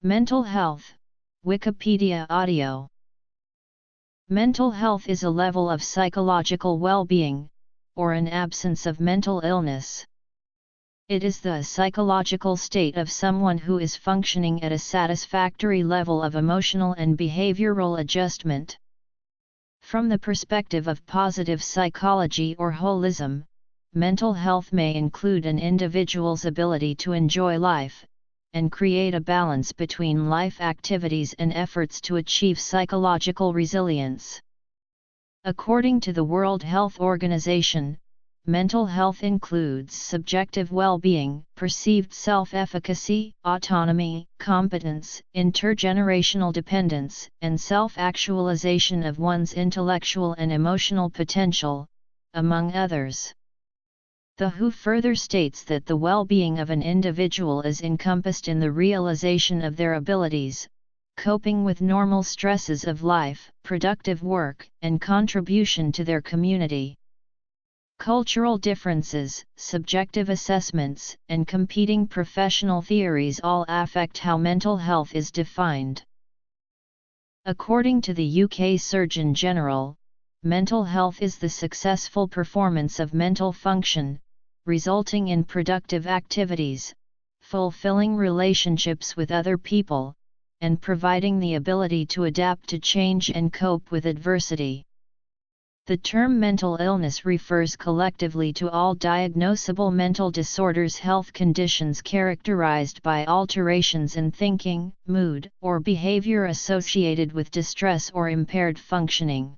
Mental health. Wikipedia audio. Mental health is a level of psychological well-being, or an absence of mental illness. It is the psychological state of someone who is functioning at a satisfactory level of emotional and behavioral adjustment. From the perspective of positive psychology or holism, mental health may include an individual's ability to enjoy life, and create a balance between life activities and efforts to achieve psychological resilience. According to the World Health Organization, mental health includes subjective well-being, perceived self-efficacy, autonomy, competence, intergenerational dependence, and self-actualization of one's intellectual and emotional potential, among others. The WHO further states that the well-being of an individual is encompassed in the realization of their abilities, coping with normal stresses of life, productive work, and contribution to their community. Cultural differences, subjective assessments, and competing professional theories all affect how mental health is defined. According to the UK Surgeon General, mental health is the successful performance of mental function, resulting in productive activities, fulfilling relationships with other people, and providing the ability to adapt to change and cope with adversity. The term mental illness refers collectively to all diagnosable mental disorders, health conditions characterized by alterations in thinking, mood, or behavior associated with distress or impaired functioning.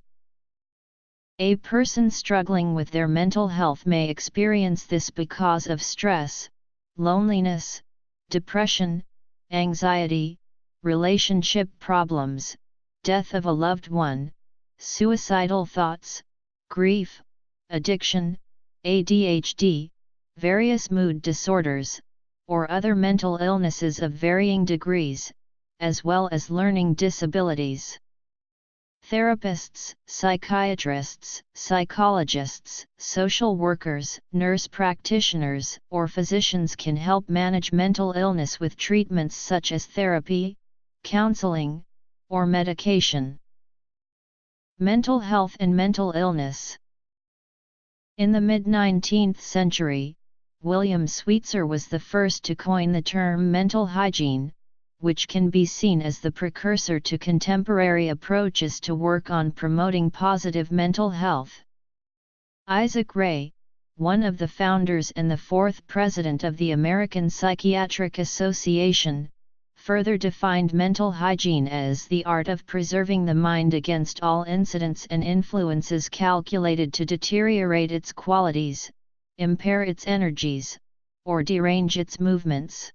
A person struggling with their mental health may experience this because of stress, loneliness, depression, anxiety, relationship problems, death of a loved one, suicidal thoughts, grief, addiction, ADHD, various mood disorders, or other mental illnesses of varying degrees, as well as learning disabilities. Therapists, psychiatrists, psychologists, social workers, nurse practitioners, or physicians can help manage mental illness with treatments such as therapy, counseling, or medication. Mental health and mental illness. In the mid-19th century, William Sweetser was the first to coin the term mental hygiene, which can be seen as the precursor to contemporary approaches to work on promoting positive mental health. Isaac Ray, one of the founders and the fourth president of the American Psychiatric Association, further defined mental hygiene as the art of preserving the mind against all incidents and influences calculated to deteriorate its qualities, impair its energies, or derange its movements.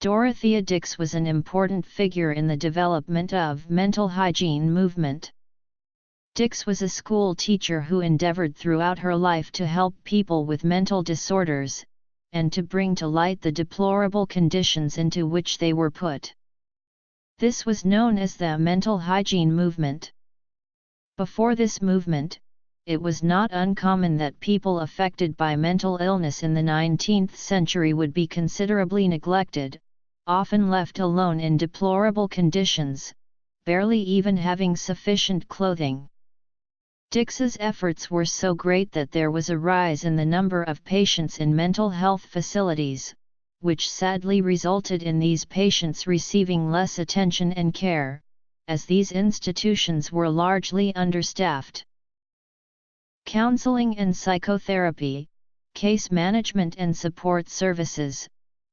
Dorothea Dix was an important figure in the development of mental hygiene movement. Dix was a school teacher who endeavored throughout her life to help people with mental disorders, and to bring to light the deplorable conditions into which they were put. This was known as the mental hygiene movement. Before this movement, it was not uncommon that people affected by mental illness in the 19th century would be considerably neglected, often left alone in deplorable conditions, barely even having sufficient clothing. Dix's efforts were so great that there was a rise in the number of patients in mental health facilities, which sadly resulted in these patients receiving less attention and care, as these institutions were largely understaffed. Counseling and psychotherapy, case management and support services,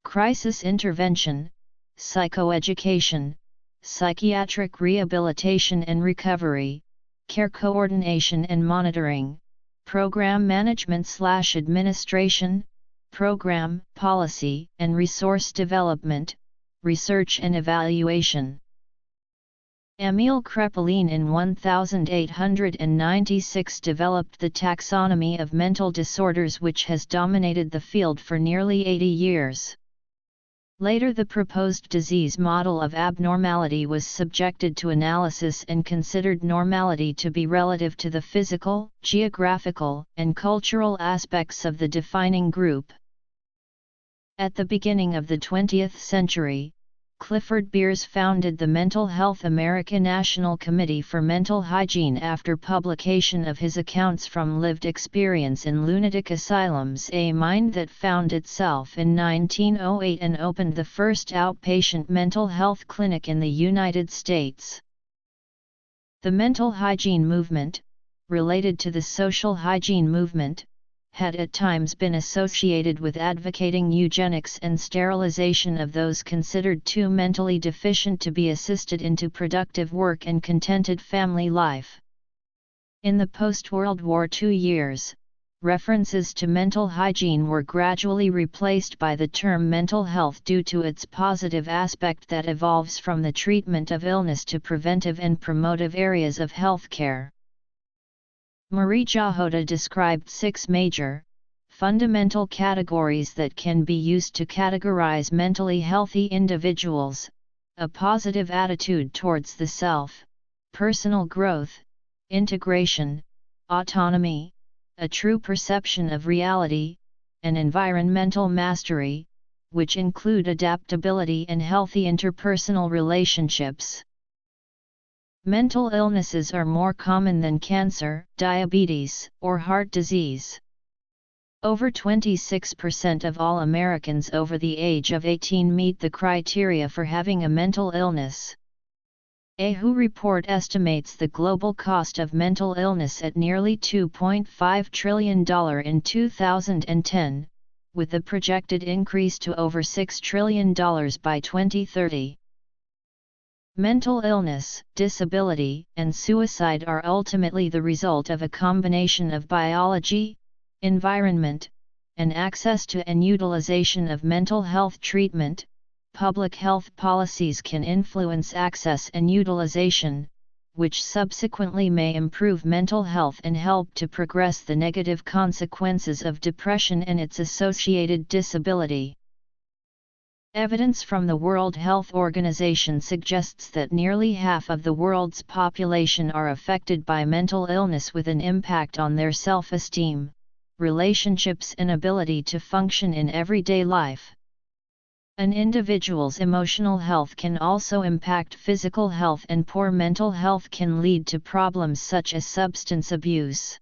crisis intervention, psychoeducation, psychiatric rehabilitation and recovery, care coordination and monitoring, program management/administration, program, policy, and resource development, research and evaluation. Emil Kraepelin in 1896 developed the taxonomy of mental disorders, which has dominated the field for nearly 80 years. Later, the proposed disease model of abnormality was subjected to analysis and considered normality to be relative to the physical, geographical, and cultural aspects of the defining group. At the beginning of the 20th century, Clifford Beers founded the Mental Health America National Committee for Mental Hygiene after publication of his accounts from lived experience in lunatic asylums, a mind that found itself in 1908 and opened the first outpatient mental health clinic in the United States. The mental hygiene movement, related to the social hygiene movement, had at times been associated with advocating eugenics and sterilization of those considered too mentally deficient to be assisted into productive work and contented family life. In the post-World War II years, references to mental hygiene were gradually replaced by the term mental health due to its positive aspect that evolves from the treatment of illness to preventive and promotive areas of healthcare. Marie Jahoda described 6 major, fundamental categories that can be used to categorize mentally healthy individuals: a positive attitude towards the self, personal growth, integration, autonomy, a true perception of reality, and environmental mastery, which include adaptability and healthy interpersonal relationships. Mental illnesses are more common than cancer, diabetes, or heart disease. Over 26% of all Americans over the age of 18 meet the criteria for having a mental illness. A WHO report estimates the global cost of mental illness at nearly $2.5 trillion in 2010, with a projected increase to over $6 trillion by 2030. Mental illness, disability, and suicide are ultimately the result of a combination of biology, environment, and access to and utilization of mental health treatment. Public health policies can influence access and utilization, which subsequently may improve mental health and help to progress the negative consequences of depression and its associated disability. Evidence from the World Health Organization suggests that nearly half of the world's population are affected by mental illness, with an impact on their self-esteem, relationships, and ability to function in everyday life. An individual's emotional health can also impact physical health, and poor mental health can lead to problems such as substance abuse.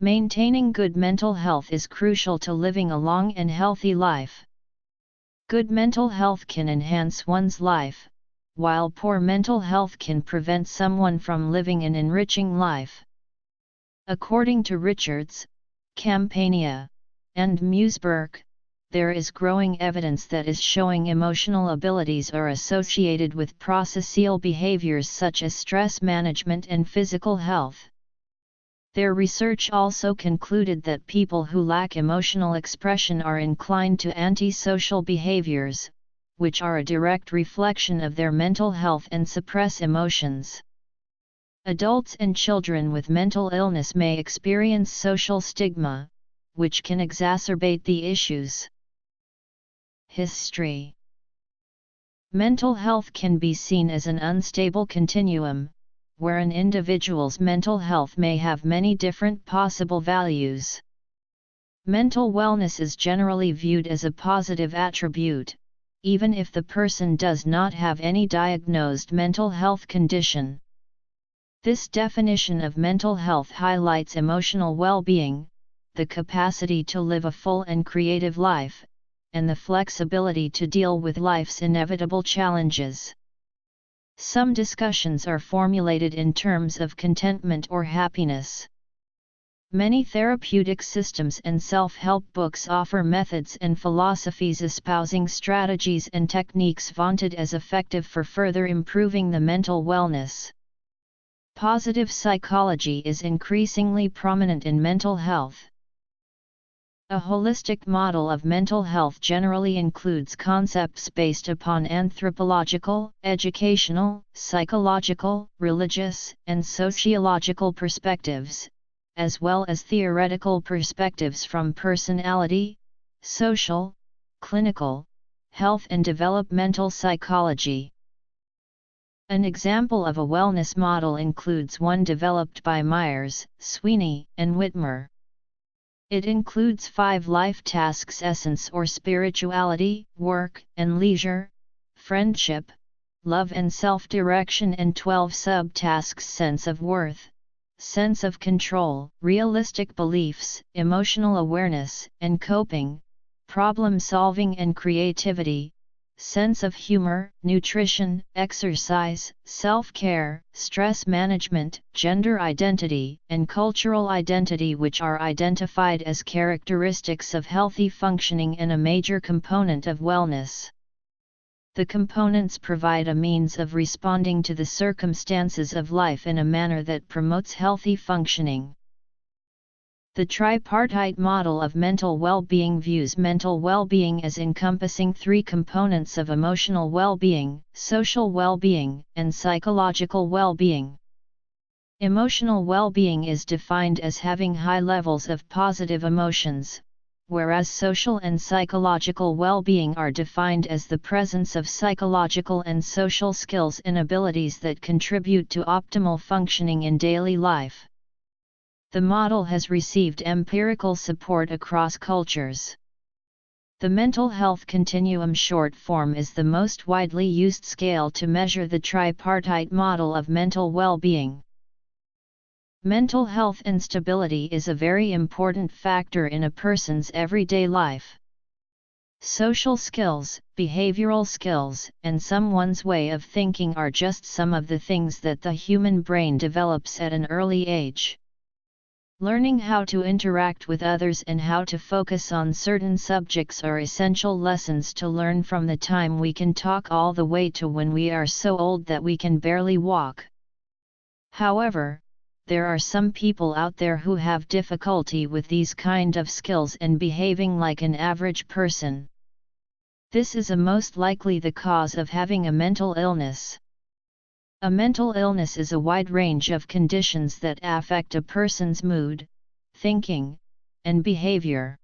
Maintaining good mental health is crucial to living a long and healthy life. Good mental health can enhance one's life, while poor mental health can prevent someone from living an enriching life. According to Richards, Campania, and Museberg, there is growing evidence that is showing emotional abilities are associated with prosocial behaviors such as stress management and physical health. Their research also concluded that people who lack emotional expression are inclined to antisocial behaviors, which are a direct reflection of their mental health and suppress emotions. Adults and children with mental illness may experience social stigma, which can exacerbate the issues. History. Mental health can be seen as an unstable continuum, where an individual's mental health may have many different possible values. Mental wellness is generally viewed as a positive attribute, even if the person does not have any diagnosed mental health condition. This definition of mental health highlights emotional well-being, the capacity to live a full and creative life, and the flexibility to deal with life's inevitable challenges. Some discussions are formulated in terms of contentment or happiness. Many therapeutic systems and self-help books offer methods and philosophies espousing strategies and techniques vaunted as effective for further improving the mental wellness. Positive psychology is increasingly prominent in mental health. A holistic model of mental health generally includes concepts based upon anthropological, educational, psychological, religious, and sociological perspectives, as well as theoretical perspectives from personality, social, clinical, health and developmental psychology. An example of a wellness model includes one developed by Myers, Sweeney, and Whitmer. It includes 5 life tasks: essence or spirituality, work and leisure, friendship, love and self-direction, and 12 subtasks: sense of worth, sense of control, realistic beliefs, emotional awareness and coping, problem solving and creativity, sense of humor, nutrition, exercise, self-care, stress management, gender identity, and cultural identity, which are identified as characteristics of healthy functioning and a major component of wellness. The components provide a means of responding to the circumstances of life in a manner that promotes healthy functioning. The tripartite model of mental well-being views mental well-being as encompassing three components of emotional well-being, social well-being, and psychological well-being. Emotional well-being is defined as having high levels of positive emotions, whereas social and psychological well-being are defined as the presence of psychological and social skills and abilities that contribute to optimal functioning in daily life. The model has received empirical support across cultures. The mental health continuum short form is the most widely used scale to measure the tripartite model of mental well-being. Mental health and stability is a very important factor in a person's everyday life. Social skills, behavioral skills, and someone's way of thinking are just some of the things that the human brain develops at an early age. Learning how to interact with others and how to focus on certain subjects are essential lessons to learn from the time we can talk all the way to when we are so old that we can barely walk. However, there are some people out there who have difficulty with these kind of skills and behaving like an average person. This is most likely the cause of having a mental illness. A mental illness is a wide range of conditions that affect a person's mood, thinking, and behavior.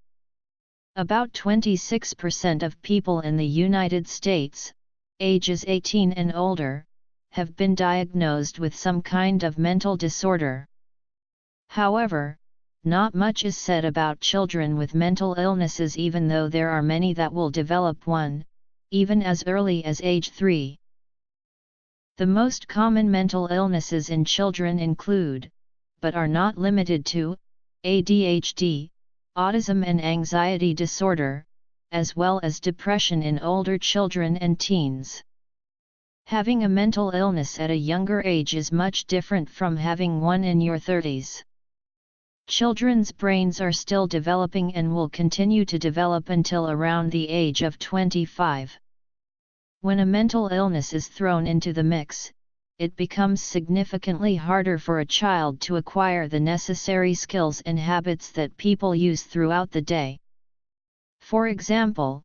About 26% of people in the United States, ages 18 and older, have been diagnosed with some kind of mental disorder. However, not much is said about children with mental illnesses, even though there are many that will develop one, even as early as age 3. The most common mental illnesses in children include, but are not limited to, ADHD, autism and anxiety disorder, as well as depression in older children and teens. Having a mental illness at a younger age is much different from having one in your 30s. Children's brains are still developing and will continue to develop until around the age of 25. When a mental illness is thrown into the mix, it becomes significantly harder for a child to acquire the necessary skills and habits that people use throughout the day. For example,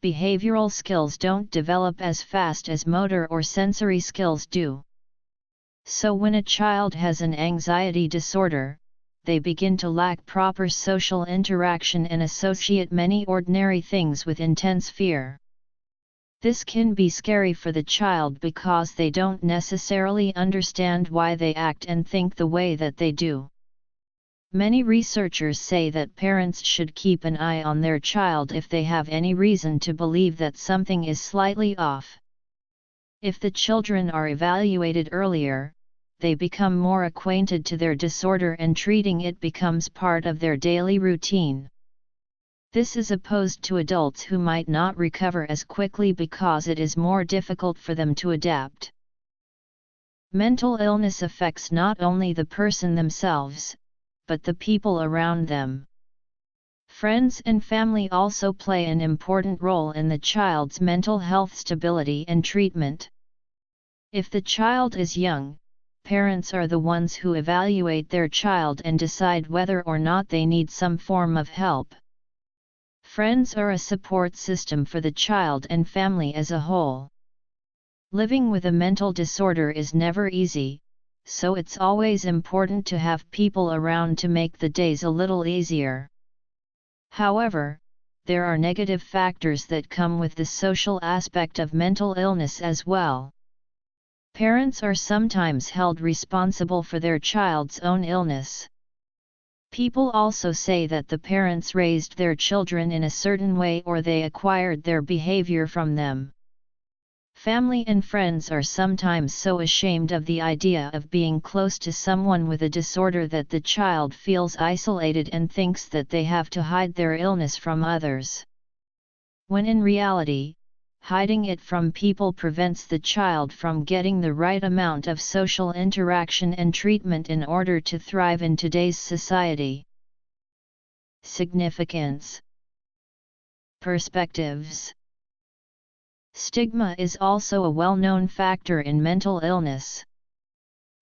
behavioral skills don't develop as fast as motor or sensory skills do. So when a child has an anxiety disorder, they begin to lack proper social interaction and associate many ordinary things with intense fear. This can be scary for the child because they don't necessarily understand why they act and think the way that they do. Many researchers say that parents should keep an eye on their child if they have any reason to believe that something is slightly off. If the children are evaluated earlier, they become more acquainted to their disorder and treating it becomes part of their daily routine. This is opposed to adults who might not recover as quickly because it is more difficult for them to adapt. Mental illness affects not only the person themselves, but the people around them. Friends and family also play an important role in the child's mental health stability and treatment. If the child is young, parents are the ones who evaluate their child and decide whether or not they need some form of help. Friends are a support system for the child and family as a whole. Living with a mental disorder is never easy, so it's always important to have people around to make the days a little easier. However, there are negative factors that come with the social aspect of mental illness as well. Parents are sometimes held responsible for their child's own illness. People also say that the parents raised their children in a certain way or they acquired their behavior from them. Family and friends are sometimes so ashamed of the idea of being close to someone with a disorder that the child feels isolated and thinks that they have to hide their illness from others. When in reality, hiding it from people prevents the child from getting the right amount of social interaction and treatment in order to thrive in today's society. Significance. Perspectives. Stigma is also a well-known factor in mental illness.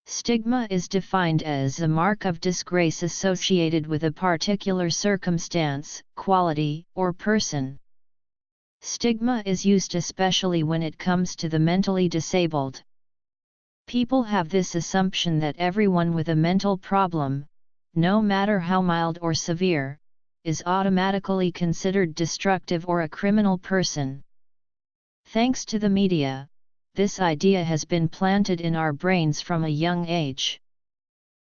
Stigma is defined as a mark of disgrace associated with a particular circumstance, quality, or person. Stigma is used especially when it comes to the mentally disabled. People have this assumption that everyone with a mental problem, no matter how mild or severe, is automatically considered destructive or a criminal person. Thanks to the media, this idea has been planted in our brains from a young age.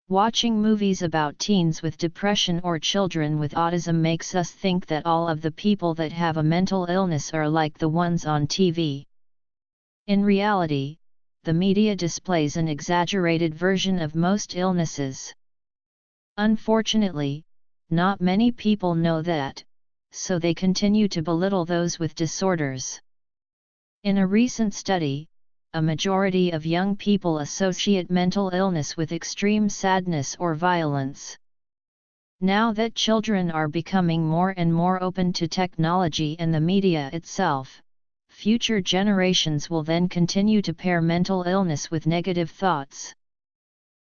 Watching movies about teens with depression or children with autism makes us think that all of the people that have a mental illness are like the ones on TV. In reality, the media displays an exaggerated version of most illnesses. Unfortunately, not many people know that, so they continue to belittle those with disorders. In a recent study, a majority of young people associate mental illness with extreme sadness or violence. Now that children are becoming more and more open to technology and the media itself, future generations will then continue to pair mental illness with negative thoughts.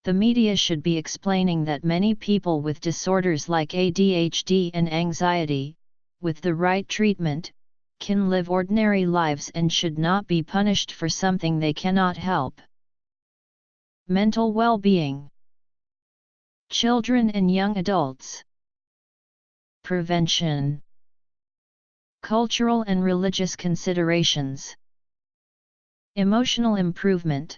The media should be explaining that many people with disorders like ADHD and anxiety, with the right treatment, can live ordinary lives and should not be punished for something they cannot help. Mental well-being. Children and young adults. Prevention. Cultural and religious considerations. Emotional improvement.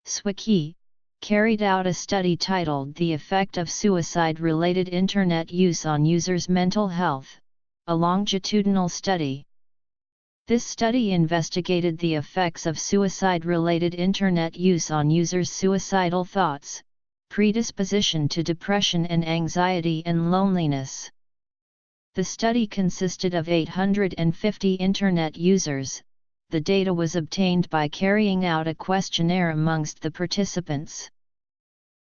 Swiki carried out a study titled The Effect of Suicide-Related Internet Use on Users' Mental Health, a longitudinal study. This study investigated the effects of suicide-related internet use on users' suicidal thoughts, predisposition to depression and anxiety and loneliness. The study consisted of 850 internet users. The data was obtained by carrying out a questionnaire amongst the participants.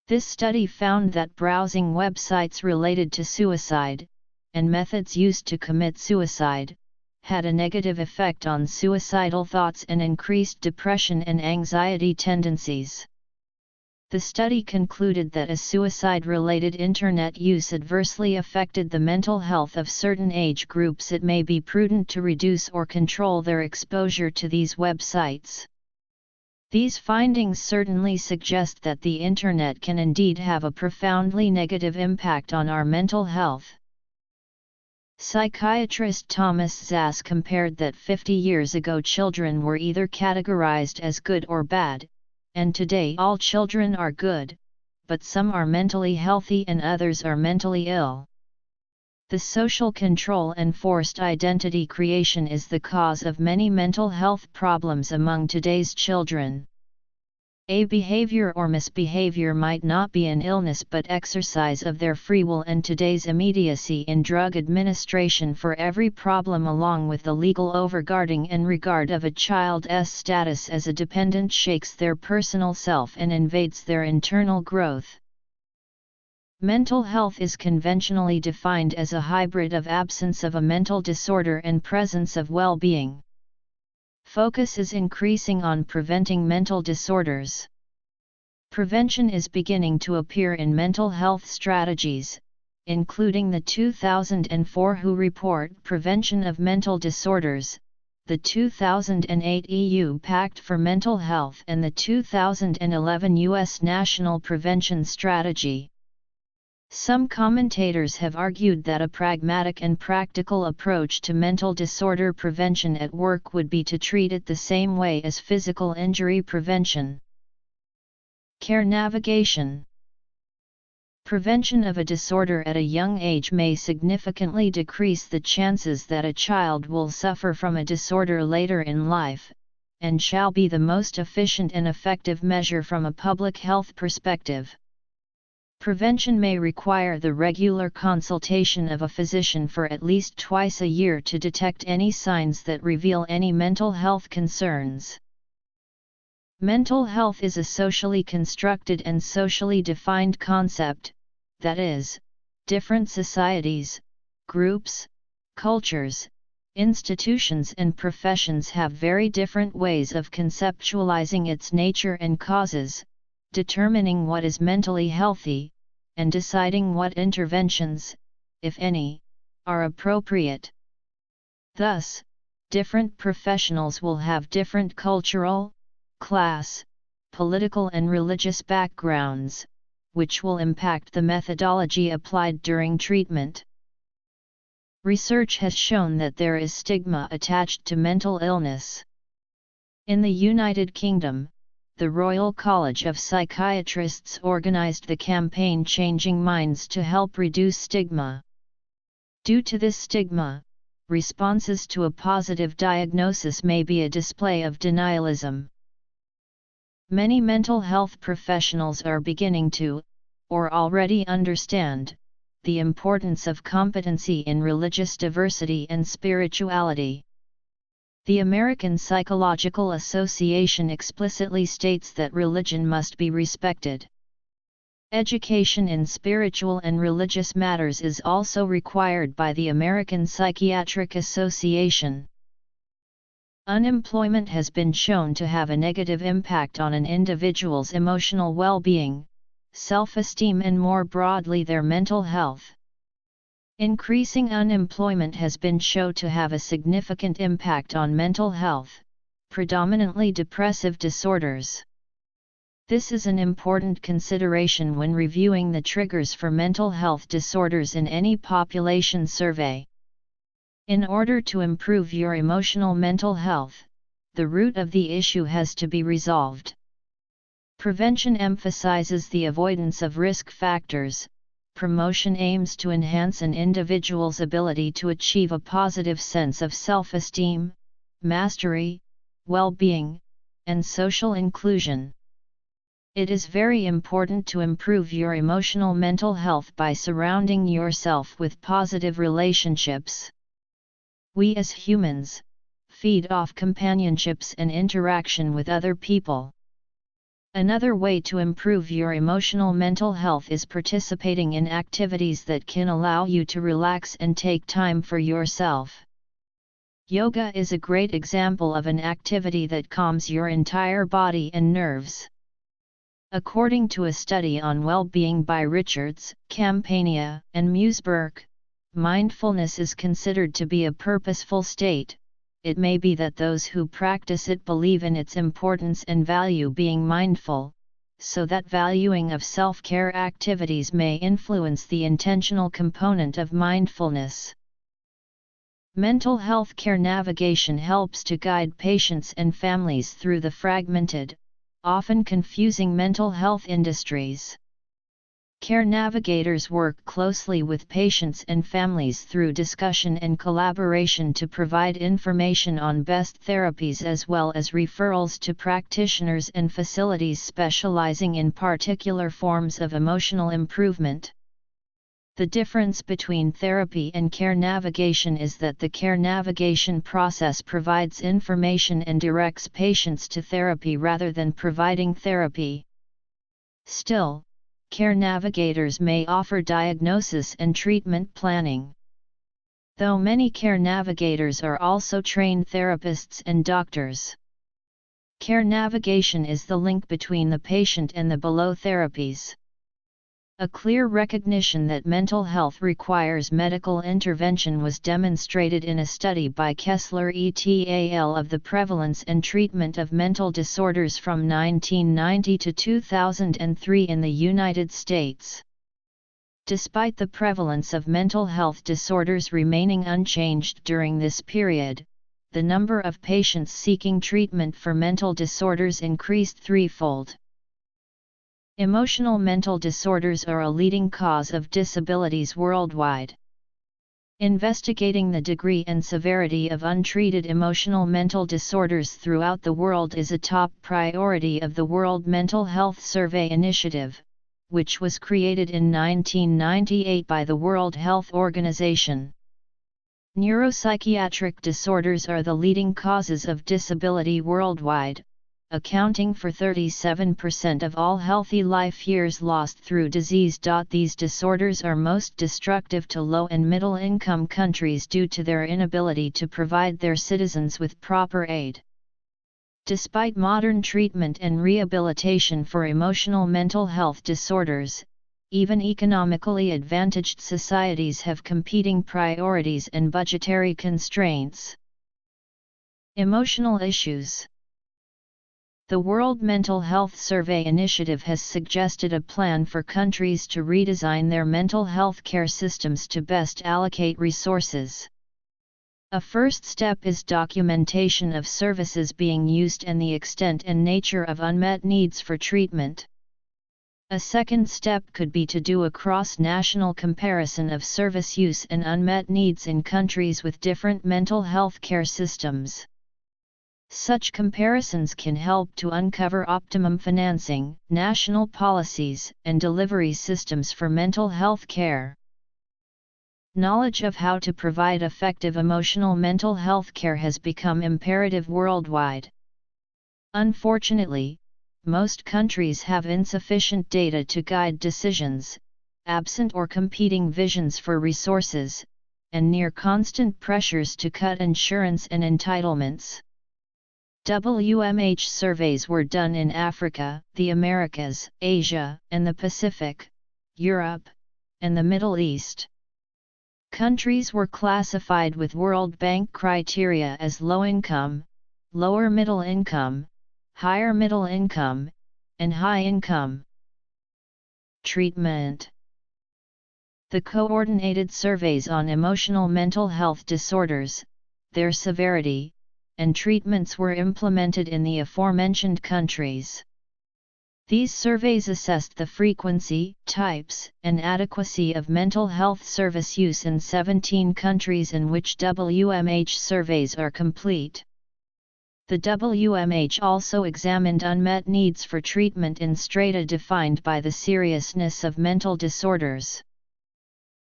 This study found that browsing websites related to suicide, and methods used to commit suicide, had a negative effect on suicidal thoughts and increased depression and anxiety tendencies. The study concluded that as suicide-related internet use adversely affected the mental health of certain age groups, it may be prudent to reduce or control their exposure to these websites. These findings certainly suggest that the internet can indeed have a profoundly negative impact on our mental health. Psychiatrist Thomas Szasz compared that 50 years ago children were either categorized as good or bad, and today all children are good, but some are mentally healthy and others are mentally ill. The social control and forced identity creation is the cause of many mental health problems among today's children. A behavior or misbehavior might not be an illness but exercise of their free will, and today's immediacy in drug administration for every problem along with the legal overguarding and regard of a child's status as a dependent shakes their personal self and invades their internal growth. Mental health is conventionally defined as a hybrid of absence of a mental disorder and presence of well-being. Focus is increasing on preventing mental disorders. Prevention is beginning to appear in mental health strategies, including the 2004 WHO report Prevention of Mental Disorders, the 2008 EU Pact for Mental Health, and the 2011 US National Prevention Strategy. Some commentators have argued that a pragmatic and practical approach to mental disorder prevention at work would be to treat it the same way as physical injury prevention. Care navigation. Prevention of a disorder at a young age may significantly decrease the chances that a child will suffer from a disorder later in life, and shall be the most efficient and effective measure from a public health perspective. Prevention may require the regular consultation of a physician for at least twice a year to detect any signs that reveal any mental health concerns. Mental health is a socially constructed and socially defined concept, that is, different societies, groups, cultures, institutions and professions have very different ways of conceptualizing its nature and causes, determining what is mentally healthy, and deciding what interventions, if any, are appropriate. Thus, different professionals will have different cultural, class, political and religious backgrounds, which will impact the methodology applied during treatment. Research has shown that there is stigma attached to mental illness. In the United Kingdom, the Royal College of Psychiatrists organized the campaign Changing Minds to help reduce stigma. Due to this stigma, responses to a positive diagnosis may be a display of denialism. Many mental health professionals are beginning to, or already understand, the importance of competency in religious diversity and spirituality. The American Psychological Association explicitly states that religion must be respected. Education in spiritual and religious matters is also required by the American Psychiatric Association. Unemployment has been shown to have a negative impact on an individual's emotional well-being, self-esteem and more broadly their mental health. Increasing unemployment has been shown to have a significant impact on mental health, predominantly depressive disorders. This is an important consideration when reviewing the triggers for mental health disorders in any population survey. In order to improve your emotional mental health, the root of the issue has to be resolved. Prevention emphasizes the avoidance of risk factors. Promotion aims to enhance an individual's ability to achieve a positive sense of self-esteem, mastery, well-being, and social inclusion. It is very important to improve your emotional mental health by surrounding yourself with positive relationships. We as humans, feed off companionships and interaction with other people. Another way to improve your emotional mental health is participating in activities that can allow you to relax and take time for yourself. Yoga is a great example of an activity that calms your entire body and nerves. According to a study on well-being by Richards, Campania, and Museberg, mindfulness is considered to be a purposeful state. It may be that those who practice it believe in its importance and value being mindful, so that valuing of self-care activities may influence the intentional component of mindfulness. Mental health care navigation helps to guide patients and families through the fragmented, often confusing mental health industries. Care navigators work closely with patients and families through discussion and collaboration to provide information on best therapies as well as referrals to practitioners and facilities specializing in particular forms of emotional improvement. The difference between therapy and care navigation is that the care navigation process provides information and directs patients to therapy rather than providing therapy. Still, care navigators may offer diagnosis and treatment planning. Though many care navigators are also trained therapists and doctors. Care navigation is the link between the patient and the below therapies. A clear recognition that mental health requires medical intervention was demonstrated in a study by Kessler et al. Of the prevalence and treatment of mental disorders from 1990 to 2003 in the United States. Despite the prevalence of mental health disorders remaining unchanged during this period, the number of patients seeking treatment for mental disorders increased threefold. Emotional mental disorders are a leading cause of disabilities worldwide. Investigating the degree and severity of untreated emotional mental disorders throughout the world is a top priority of the World Mental Health Survey Initiative, which was created in 1998 by the World Health Organization. Neuropsychiatric disorders are the leading causes of disability worldwide, accounting for 37% of all healthy life years lost through disease. These disorders are most destructive to low and middle income countries due to their inability to provide their citizens with proper aid. Despite modern treatment and rehabilitation for emotional mental health disorders, even economically advantaged societies have competing priorities and budgetary constraints. Emotional issues. The World Mental Health Survey Initiative has suggested a plan for countries to redesign their mental health care systems to best allocate resources. A first step is documentation of services being used and the extent and nature of unmet needs for treatment. A second step could be to do a cross-national comparison of service use and unmet needs in countries with different mental health care systems. Such comparisons can help to uncover optimum financing, national policies, and delivery systems for mental health care. Knowledge of how to provide effective emotional mental health care has become imperative worldwide. Unfortunately, most countries have insufficient data to guide decisions, absent or competing visions for resources, and near constant pressures to cut insurance and entitlements. WMH surveys were done in Africa, the Americas, Asia, and the Pacific, Europe, and the Middle East. Countries were classified with World Bank criteria as low income, lower middle income, higher middle income, and high income. Treatment. The coordinated surveys on emotional mental health disorders, their severity, and treatments were implemented in the aforementioned countries. These surveys assessed the frequency, types, and adequacy of mental health service use in 17 countries in which WMH surveys are complete. The WMH also examined unmet needs for treatment in strata defined by the seriousness of mental disorders.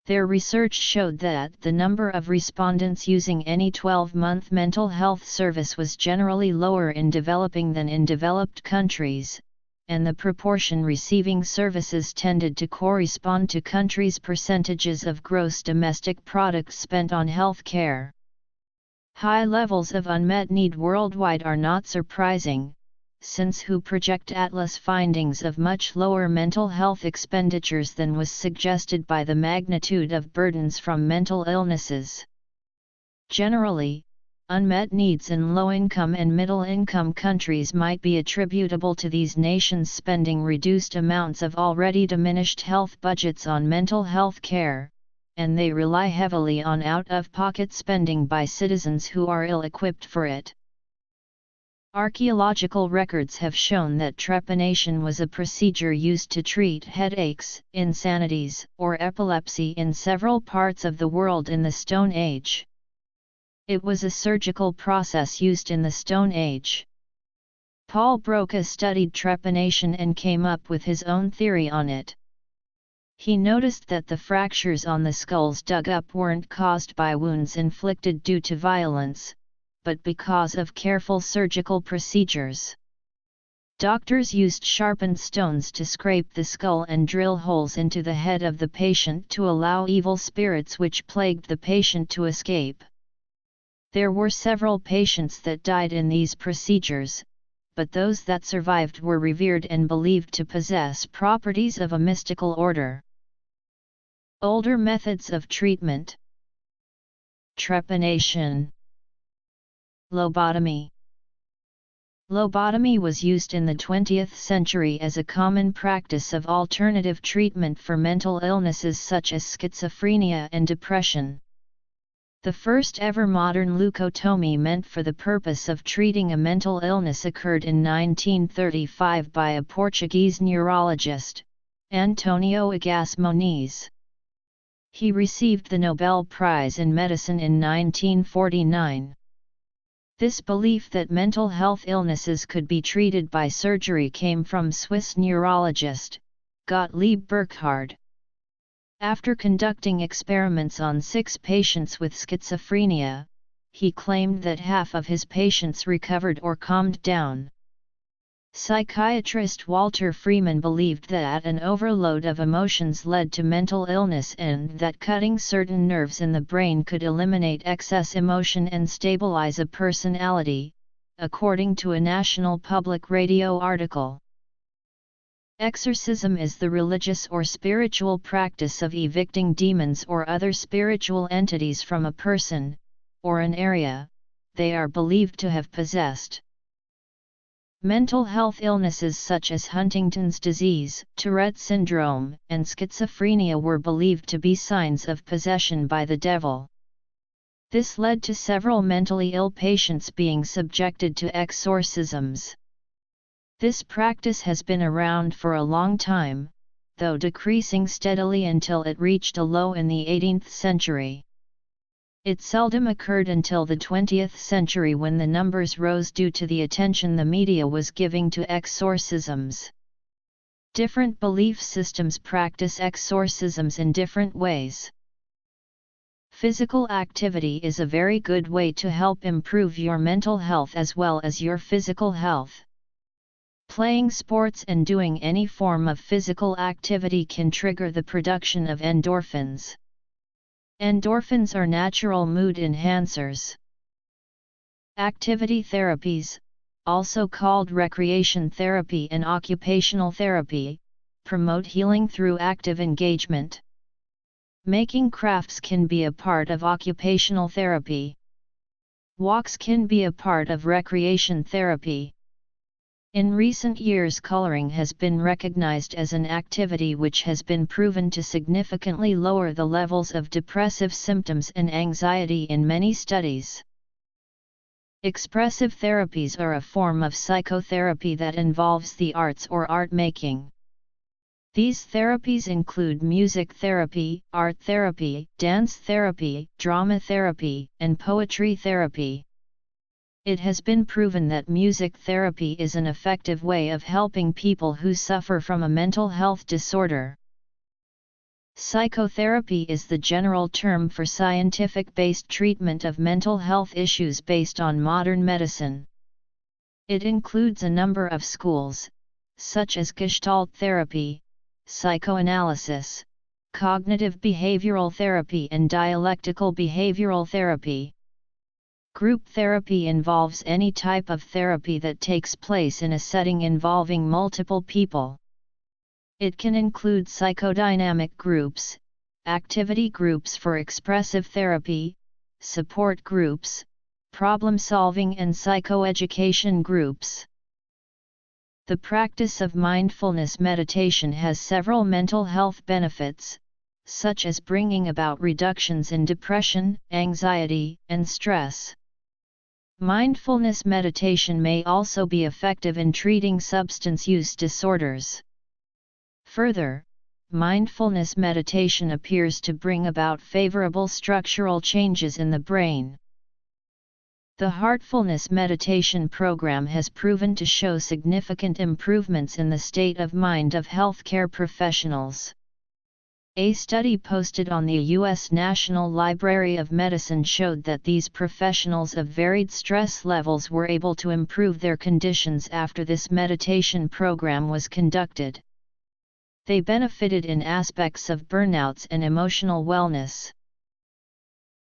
Their research showed that the number of respondents using any 12-month mental health service was generally lower in developing than in developed countries, and the proportion receiving services tended to correspond to countries' percentages of gross domestic product spent on health care. High levels of unmet need worldwide are not surprising, since WHO project Atlas findings of much lower mental health expenditures than was suggested by the magnitude of burdens from mental illnesses. Generally, unmet needs in low-income and middle-income countries might be attributable to these nations spending reduced amounts of already diminished health budgets on mental health care, and they rely heavily on out-of-pocket spending by citizens who are ill-equipped for it. Archaeological records have shown that trepanation was a procedure used to treat headaches, insanities, or epilepsy in several parts of the world in the Stone Age. It was a surgical process used in the Stone Age. Paul Broca studied trepanation and came up with his own theory on it. He noticed that the fractures on the skulls dug up weren't caused by wounds inflicted due to violence, but because of careful surgical procedures. Doctors used sharpened stones to scrape the skull and drill holes into the head of the patient to allow evil spirits which plagued the patient to escape. There were several patients that died in these procedures, but those that survived were revered and believed to possess properties of a mystical order. Older methods of treatment. Trepanation. Lobotomy. Lobotomy was used in the 20th century as a common practice of alternative treatment for mental illnesses such as schizophrenia and depression. The first ever modern leukotomy meant for the purpose of treating a mental illness occurred in 1935 by a Portuguese neurologist, Antonio Egas Moniz. He received the Nobel Prize in Medicine in 1949. This belief that mental health illnesses could be treated by surgery came from Swiss neurologist, Gottlieb Burckhardt. After conducting experiments on 6 patients with schizophrenia, he claimed that half of his patients recovered or calmed down. Psychiatrist Walter Freeman believed that an overload of emotions led to mental illness and that cutting certain nerves in the brain could eliminate excess emotion and stabilize a personality, according to a National Public Radio article. Exorcism is the religious or spiritual practice of evicting demons or other spiritual entities from a person, or an area, they are believed to have possessed. Mental health illnesses such as Huntington's disease, Tourette syndrome, and schizophrenia were believed to be signs of possession by the devil. This led to several mentally ill patients being subjected to exorcisms. This practice has been around for a long time, though decreasing steadily until it reached a low in the 18th century. It seldom occurred until the 20th century when the numbers rose due to the attention the media was giving to exorcisms. Different belief systems practice exorcisms in different ways. Physical activity is a very good way to help improve your mental health as well as your physical health. Playing sports and doing any form of physical activity can trigger the production of endorphins. Endorphins are natural mood enhancers. Activity therapies, also called recreation therapy and occupational therapy, promote healing through active engagement. Making crafts can be a part of occupational therapy. Walks can be a part of recreation therapy. In recent years, coloring has been recognized as an activity which has been proven to significantly lower the levels of depressive symptoms and anxiety in many studies. Expressive therapies are a form of psychotherapy that involves the arts or art making. These therapies include music therapy, art therapy, dance therapy, drama therapy, and poetry therapy. It has been proven that music therapy is an effective way of helping people who suffer from a mental health disorder. Psychotherapy is the general term for scientific-based treatment of mental health issues based on modern medicine. It includes a number of schools, such as Gestalt therapy, psychoanalysis, cognitive behavioral therapy, and dialectical behavioral therapy. Group therapy involves any type of therapy that takes place in a setting involving multiple people. It can include psychodynamic groups, activity groups for expressive therapy, support groups, problem-solving and psychoeducation groups. The practice of mindfulness meditation has several mental health benefits, such as bringing about reductions in depression, anxiety, and stress. Mindfulness meditation may also be effective in treating substance use disorders. Further, mindfulness meditation appears to bring about favorable structural changes in the brain. The Heartfulness meditation program has proven to show significant improvements in the state of mind of healthcare professionals. A study posted on the U.S. National Library of Medicine showed that these professionals of varied stress levels were able to improve their conditions after this meditation program was conducted. They benefited in aspects of burnouts and emotional wellness.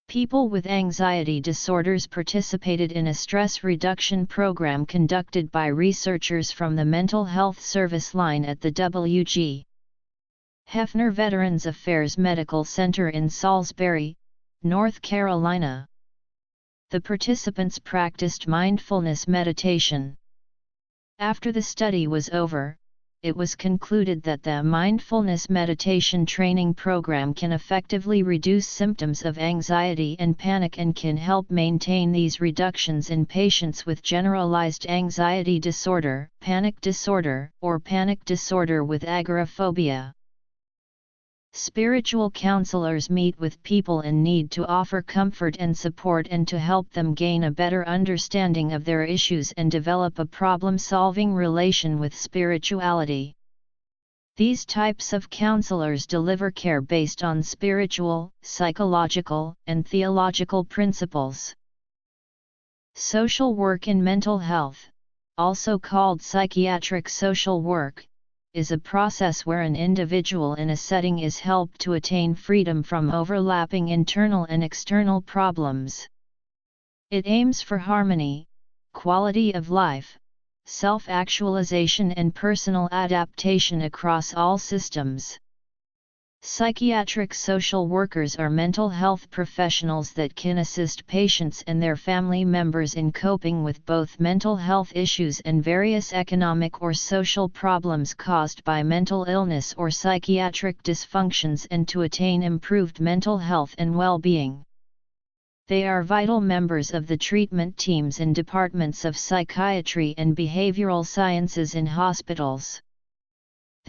People with anxiety disorders participated in a stress reduction program conducted by researchers from the Mental Health Service Line at the W.G. Hefner Veterans Affairs Medical Center in Salisbury, North Carolina. The participants practiced mindfulness meditation. After the study was over, it was concluded that the mindfulness meditation training program can effectively reduce symptoms of anxiety and panic and can help maintain these reductions in patients with generalized anxiety disorder, panic disorder, or panic disorder with agoraphobia. Spiritual counselors meet with people in need to offer comfort and support and to help them gain a better understanding of their issues and develop a problem-solving relation with spirituality. These types of counselors deliver care based on spiritual, psychological, and theological principles. Social work in mental health, also called psychiatric social work, is a process where an individual in a setting is helped to attain freedom from overlapping internal and external problems. It aims for harmony, quality of life, self-actualization and personal adaptation across all systems. Psychiatric social workers are mental health professionals that can assist patients and their family members in coping with both mental health issues and various economic or social problems caused by mental illness or psychiatric dysfunctions and to attain improved mental health and well-being. They are vital members of the treatment teams in departments of psychiatry and behavioral sciences in hospitals.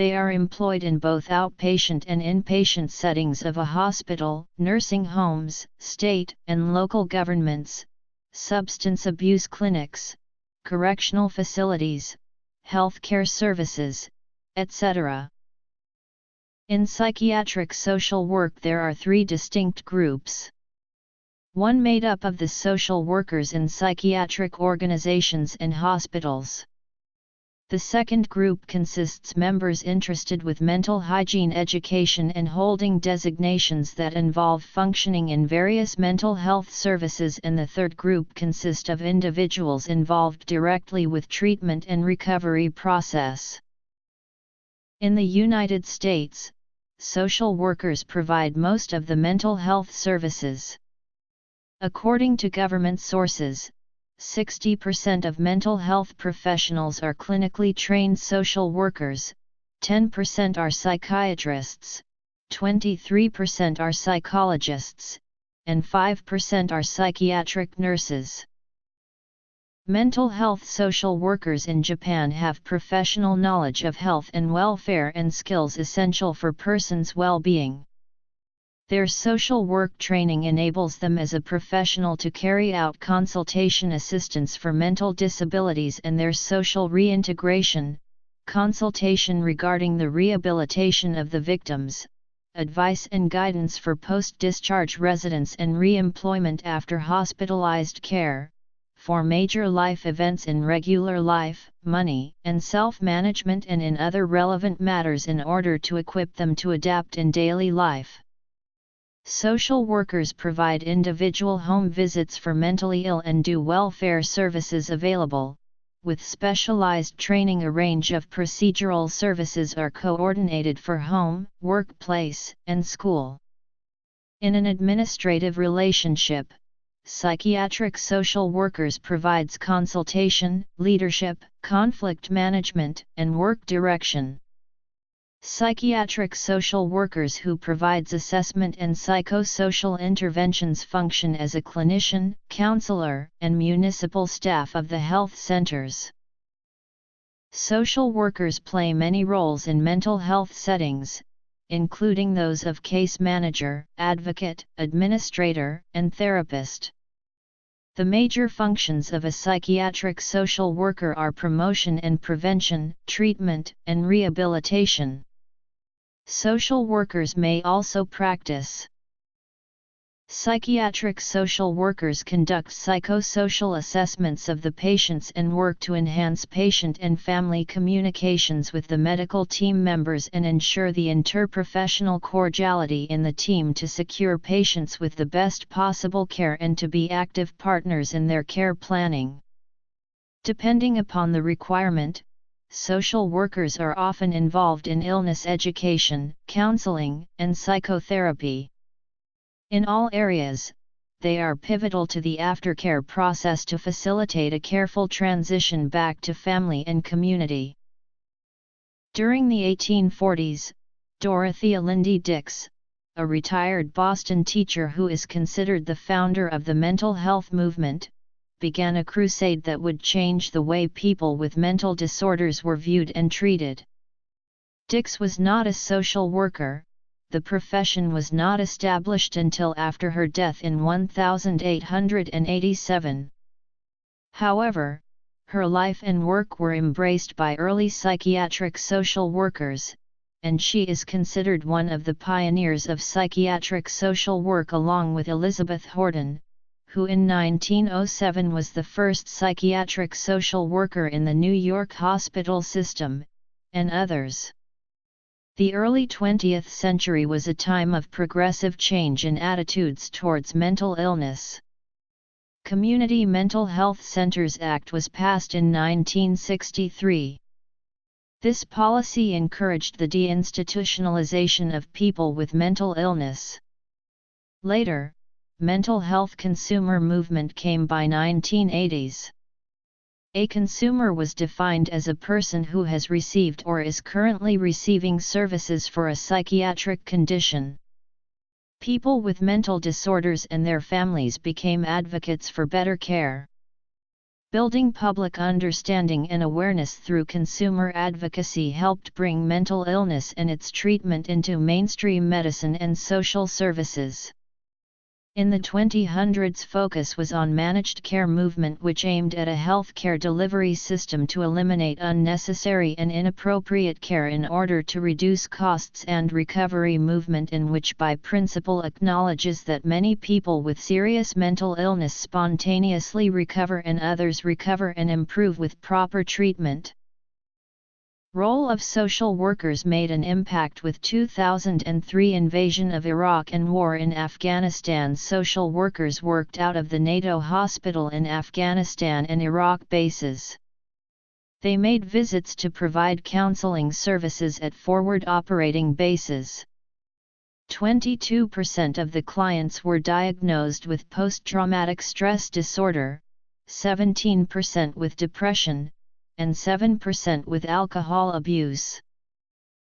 They are employed in both outpatient and inpatient settings of a hospital, nursing homes, state and local governments, substance abuse clinics, correctional facilities, healthcare services, etc. In psychiatric social work there are three distinct groups. One made up of the social workers in psychiatric organizations and hospitals. The second group consists members interested with mental hygiene education and holding designations that involve functioning in various mental health services, and the third group consists of individuals involved directly with treatment and recovery process. In the United States, social workers provide most of the mental health services. According to government sources, 60% of mental health professionals are clinically trained social workers, 10% are psychiatrists, 23% are psychologists, and 5% are psychiatric nurses. Mental health social workers in Japan have professional knowledge of health and welfare and skills essential for persons' well-being. Their social work training enables them as a professional to carry out consultation assistance for mental disabilities and their social reintegration, consultation regarding the rehabilitation of the victims, advice and guidance for post-discharge residence and re-employment after hospitalized care, for major life events in regular life, money, and self-management and in other relevant matters in order to equip them to adapt in daily life. Social workers provide individual home visits for mentally ill and do welfare services available. With specialized training, a range of procedural services are coordinated for home, workplace, and school. In an administrative relationship, psychiatric social workers provides consultation, leadership, conflict management, and work direction. Psychiatric social workers who provides assessment and psychosocial interventions function as a clinician, counselor, and municipal staff of the health centers. Social workers play many roles in mental health settings, including those of case manager, advocate, administrator, and therapist. The major functions of a psychiatric social worker are promotion and prevention, treatment, and rehabilitation. Social workers may also practice. Psychiatric social workers conduct psychosocial assessments of the patients and work to enhance patient and family communications with the medical team members and ensure the interprofessional cordiality in the team to secure patients with the best possible care and to be active partners in their care planning. Depending upon the requirement, social workers are often involved in illness education, counseling, and psychotherapy. In all areas, they are pivotal to the aftercare process to facilitate a careful transition back to family and community. During the 1840s, Dorothea Lindy Dix, a retired Boston teacher who is considered the founder of the mental health movement, began a crusade that would change the way people with mental disorders were viewed and treated. Dix was not a social worker. The profession was not established until after her death in 1887. However, her life and work were embraced by early psychiatric social workers, and she is considered one of the pioneers of psychiatric social work along with Elizabeth Horton, who in 1907 was the first psychiatric social worker in the New York hospital system, and others. The early 20th century was a time of progressive change in attitudes towards mental illness. Community Mental Health Centers Act was passed in 1963. This policy encouraged the deinstitutionalization of people with mental illness. Later, mental health consumer movement came by 1980s. A consumer was defined as a person who has received or is currently receiving services for a psychiatric condition. People with mental disorders and their families became advocates for better care. Building public understanding and awareness through consumer advocacy helped bring mental illness and its treatment into mainstream medicine and social services. In the 2000s, focus was on managed care movement, which aimed at a healthcare delivery system to eliminate unnecessary and inappropriate care in order to reduce costs, and recovery movement, in which by principle acknowledges that many people with serious mental illness spontaneously recover and others recover and improve with proper treatment. Role of social workers made an impact with 2003 invasion of Iraq and war in Afghanistan. Social workers worked out of the NATO hospital in Afghanistan and Iraq bases. They made visits to provide counseling services at forward operating bases. 22% of the clients were diagnosed with post-traumatic stress disorder, 17% with depression, and 7% with alcohol abuse.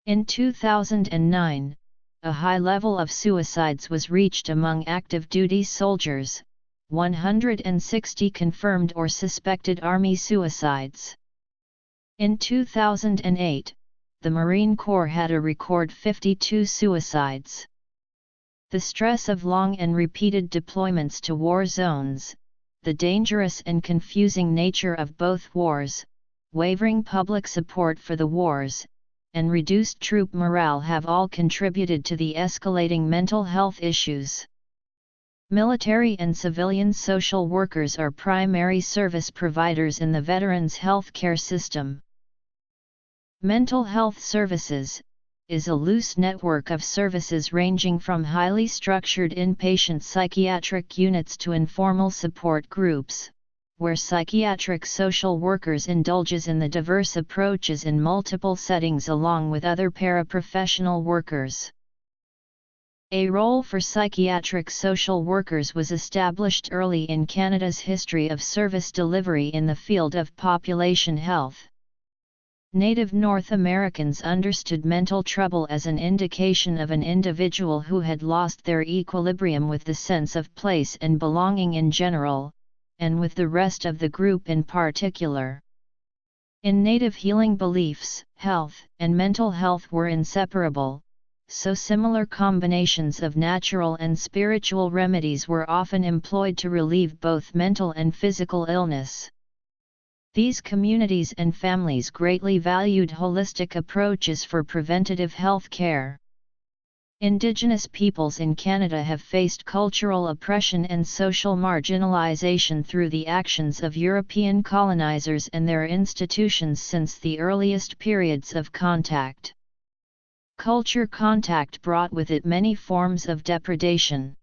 In 2009, a high level of suicides was reached among active duty soldiers, 160 confirmed or suspected Army suicides. In 2008, the Marine Corps had a record 52 suicides. The stress of long and repeated deployments to war zones, the dangerous and confusing nature of both wars, wavering public support for the wars, and reduced troop morale have all contributed to the escalating mental health issues. Military and civilian social workers are primary service providers in the veterans' health care system. Mental health services is a loose network of services ranging from highly structured inpatient psychiatric units to informal support groups, where psychiatric social workers indulges in the diverse approaches in multiple settings along with other paraprofessional workers. A role for psychiatric social workers was established early in Canada's history of service delivery in the field of population health. Native North Americans understood mental trouble as an indication of an individual who had lost their equilibrium with the sense of place and belonging in general, and with the rest of the group in particular. In Native healing beliefs, health and mental health were inseparable, so similar combinations of natural and spiritual remedies were often employed to relieve both mental and physical illness. These communities and families greatly valued holistic approaches for preventative health care. Indigenous peoples in Canada have faced cultural oppression and social marginalization through the actions of European colonizers and their institutions since the earliest periods of contact. Culture contact brought with it many forms of depredation.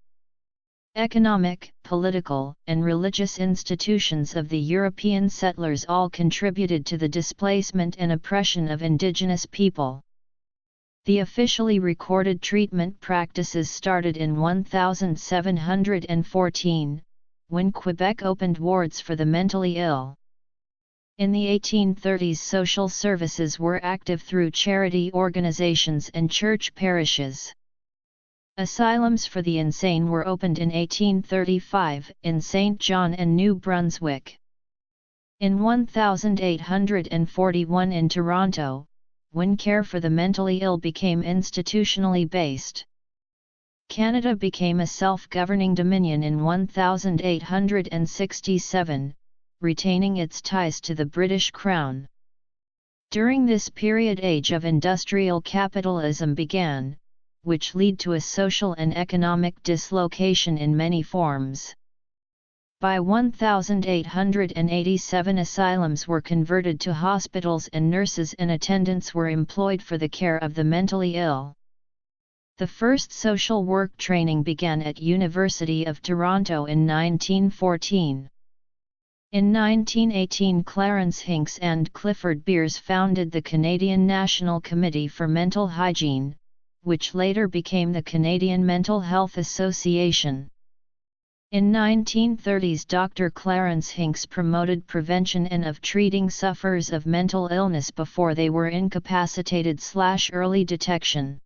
Economic, political, and religious institutions of the European settlers all contributed to the displacement and oppression of Indigenous people. The officially recorded treatment practices started in 1714, when Quebec opened wards for the mentally ill. In the 1830s, social services were active through charity organizations and church parishes. Asylums for the insane were opened in 1835 in St. John and New Brunswick. In 1841 in Toronto, when care for the mentally ill became institutionally based. Canada became a self-governing dominion in 1867, retaining its ties to the British Crown. During this period, age of industrial capitalism began, which led to a social and economic dislocation in many forms. By 1887, asylums were converted to hospitals and nurses and attendants were employed for the care of the mentally ill. The first social work training began at University of Toronto in 1914. In 1918, Clarence Hinks and Clifford Beers founded the Canadian National Committee for Mental Hygiene, which later became the Canadian Mental Health Association. In 1930s, Dr. Clarence Hinks promoted prevention and of treating sufferers of mental illness before they were incapacitated/early detection.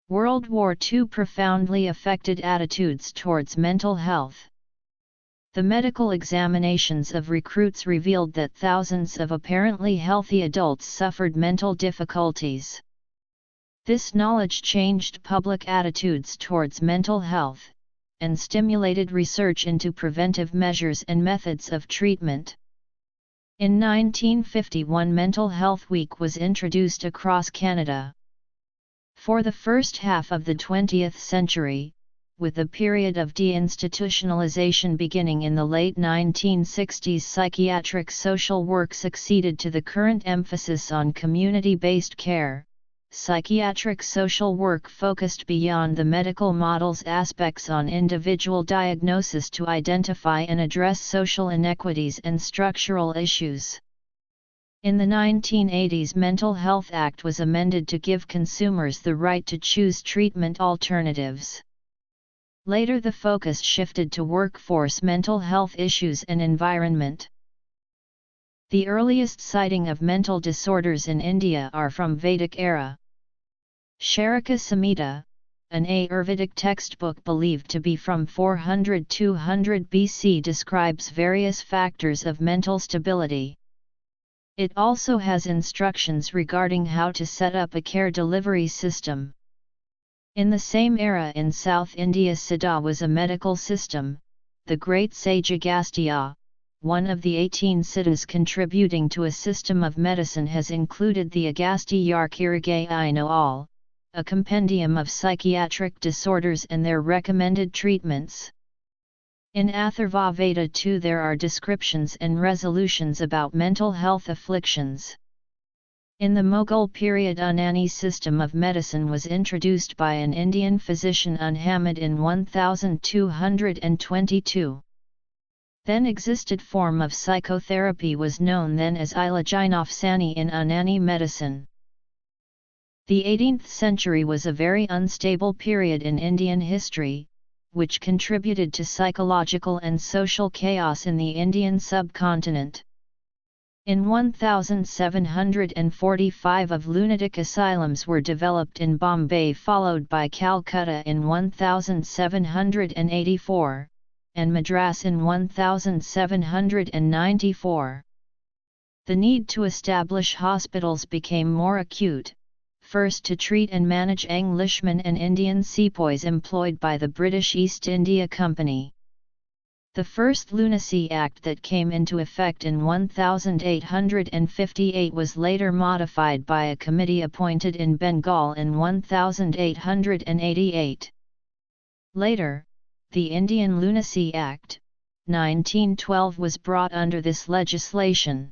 World War II profoundly affected attitudes towards mental health. The medical examinations of recruits revealed that thousands of apparently healthy adults suffered mental difficulties. This knowledge changed public attitudes towards mental health, and stimulated research into preventive measures and methods of treatment. In 1951, Mental Health Week was introduced across Canada. For the first half of the 20th century, with the period of deinstitutionalization beginning in the late 1960s, psychiatric social work succeeded to the current emphasis on community-based care. Psychiatric social work focused beyond the medical model's aspects on individual diagnosis to identify and address social inequities and structural issues. In the 1980s, Mental Health Act was amended to give consumers the right to choose treatment alternatives. Later, the focus shifted to workforce mental health issues and environment. The earliest citing of mental disorders in India are from Vedic era. Charaka Samhita, an Ayurvedic textbook believed to be from 400–200 BC, describes various factors of mental stability. It also has instructions regarding how to set up a care delivery system. In the same era in South India, Siddha was a medical system. The great sage Agastya, one of the 18 siddhas contributing to a system of medicine, has included the Agastya Yarkirigayino, a compendium of psychiatric disorders and their recommended treatments. In Atharva Veda too there are descriptions and resolutions about mental health afflictions. In the Mughal period, Unani system of medicine was introduced by an Indian physician Unhamid in 1222. Then existed form of psychotherapy was known then as Ilajinofsani in Unani medicine. The 18th century was a very unstable period in Indian history, which contributed to psychological and social chaos in the Indian subcontinent. In 1745 of lunatic asylums were developed in Bombay, followed by Calcutta in 1784, and Madras in 1794. The need to establish hospitals became more acute, first to treat and manage Englishmen and Indian sepoys employed by the British East India Company. The first Lunacy Act that came into effect in 1858 was later modified by a committee appointed in Bengal in 1888. Later, the Indian Lunacy Act, 1912 was brought under this legislation.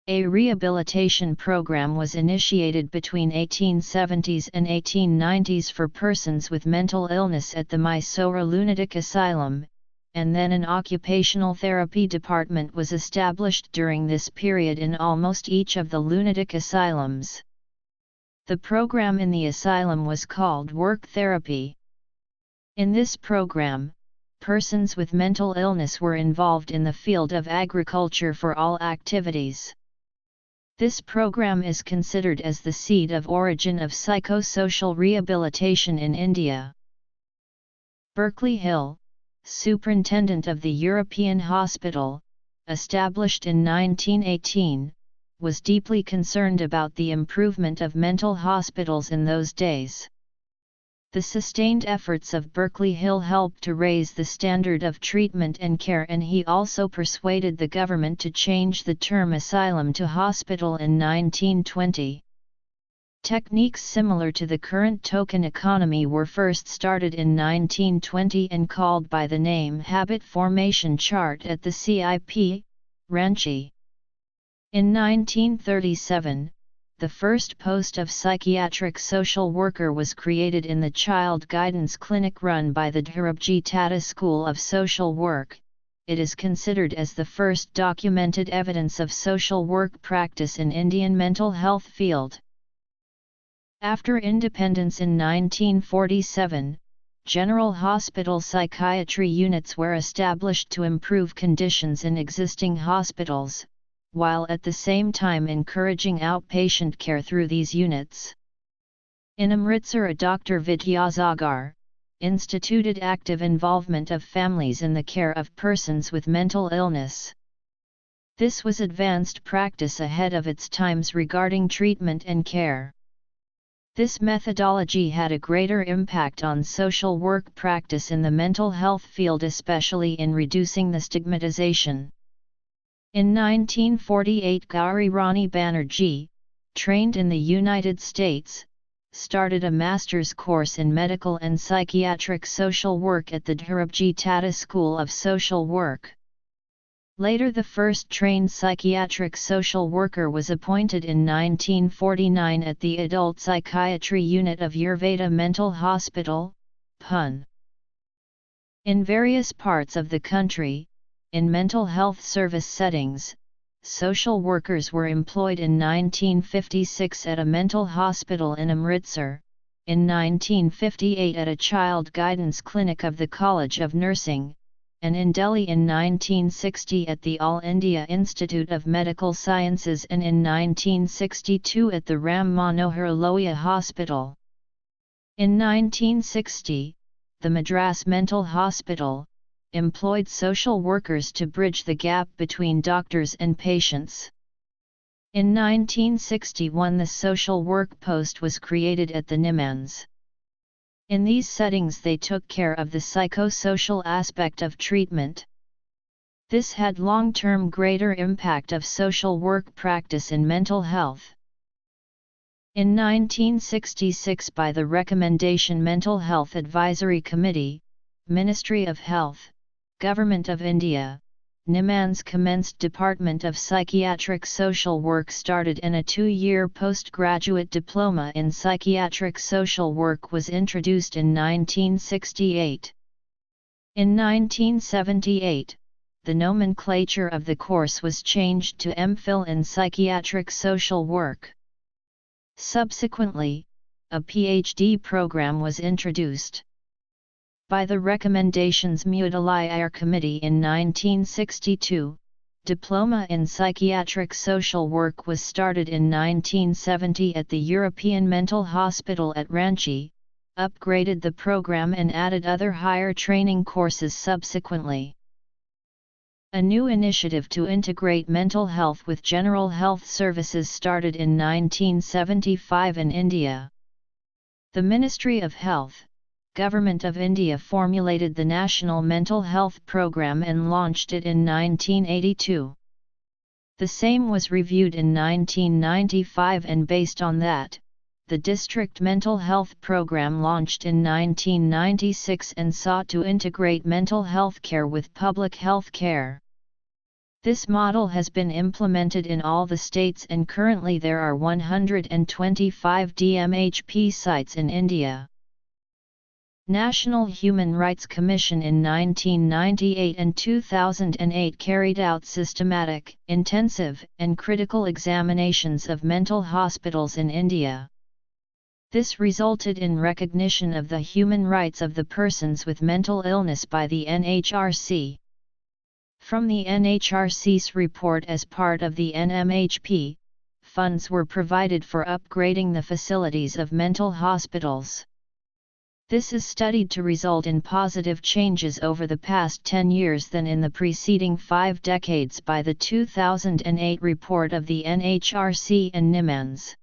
A rehabilitation program was initiated between 1870s and 1890s for persons with mental illness at the Mysore Lunatic Asylum, and then an occupational therapy department was established during this period in almost each of the lunatic asylums. The program in the asylum was called work therapy. In this program, persons with mental illness were involved in the field of agriculture for all activities. This program is considered as the seed of origin of psychosocial rehabilitation in India. Berkeley Hill, superintendent of the European Hospital, established in 1918, was deeply concerned about the improvement of mental hospitals in those days. The sustained efforts of Berkeley Hill helped to raise the standard of treatment and care, and he also persuaded the government to change the term asylum to hospital in 1920. Techniques similar to the current token economy were first started in 1920 and called by the name Habit Formation Chart at the CIP, Ranchi. In 1937, the first post of psychiatric social worker was created in the Child Guidance Clinic run by the Dhirubji Tata School of Social Work. It is considered as the first documented evidence of social work practice in Indian mental health field. After independence in 1947, General Hospital psychiatry units were established to improve conditions in existing hospitals, while at the same time encouraging outpatient care through these units. In Amritsar, a Dr. Vidyasagar instituted active involvement of families in the care of persons with mental illness. This was advanced practice ahead of its times regarding treatment and care. This methodology had a greater impact on social work practice in the mental health field, especially in reducing the stigmatization. In 1948, Gauri Rani Banerjee, trained in the United States, started a master's course in medical and psychiatric social work at the Dhirubji Tata School of Social Work. Later, the first trained psychiatric social worker was appointed in 1949 at the Adult Psychiatry Unit of Ayurveda Mental Hospital, Pune. In various parts of the country, in mental health service settings, social workers were employed in 1956 at a mental hospital in Amritsar, in 1958 at a child guidance clinic of the College of Nursing, and in Delhi in 1960 at the All India Institute of Medical Sciences, and in 1962 at the Ram Manohar Lohia Hospital. In 1960, the Madras Mental Hospital employed social workers to bridge the gap between doctors and patients. In 1961, the social work post was created at the Nimans. In these settings they took care of the psychosocial aspect of treatment. This had long-term greater impact of social work practice in mental health. In 1966, by the recommendation Mental Health Advisory Committee, Ministry of Health, Government of India, Nimans commenced Department of Psychiatric Social Work started, and a 2-year postgraduate diploma in psychiatric social work was introduced in 1968. In 1978, the nomenclature of the course was changed to MPhil in psychiatric social work. Subsequently, a PhD program was introduced. By the recommendations Mudaliar Committee in 1962, Diploma in Psychiatric Social Work was started in 1970 at the European Mental Hospital at Ranchi, upgraded the program and added other higher training courses subsequently. A new initiative to integrate mental health with general health services started in 1975 in India. The Ministry of Health, Government of India formulated the National Mental Health Programme and launched it in 1982. The same was reviewed in 1995, and based on that, the District Mental Health Programme launched in 1996 and sought to integrate mental health care with public health care. This model has been implemented in all the states, and currently there are 125 DMHP sites in India. National Human Rights Commission in 1998 and 2008 carried out systematic, intensive, and critical examinations of mental hospitals in India. This resulted in recognition of the human rights of the persons with mental illness by the NHRC. From the NHRC's report, as part of the NMHP, funds were provided for upgrading the facilities of mental hospitals. This is studied to result in positive changes over the past 10 years than in the preceding 5 decades by the 2008 report of the NHRC and NIMANS.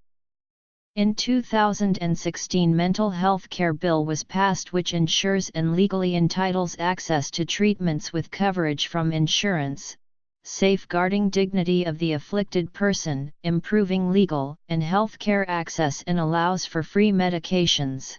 In 2016, Mental Health Care Bill was passed, which ensures and legally entitles access to treatments with coverage from insurance, safeguarding dignity of the afflicted person, improving legal and health care access, and allows for free medications.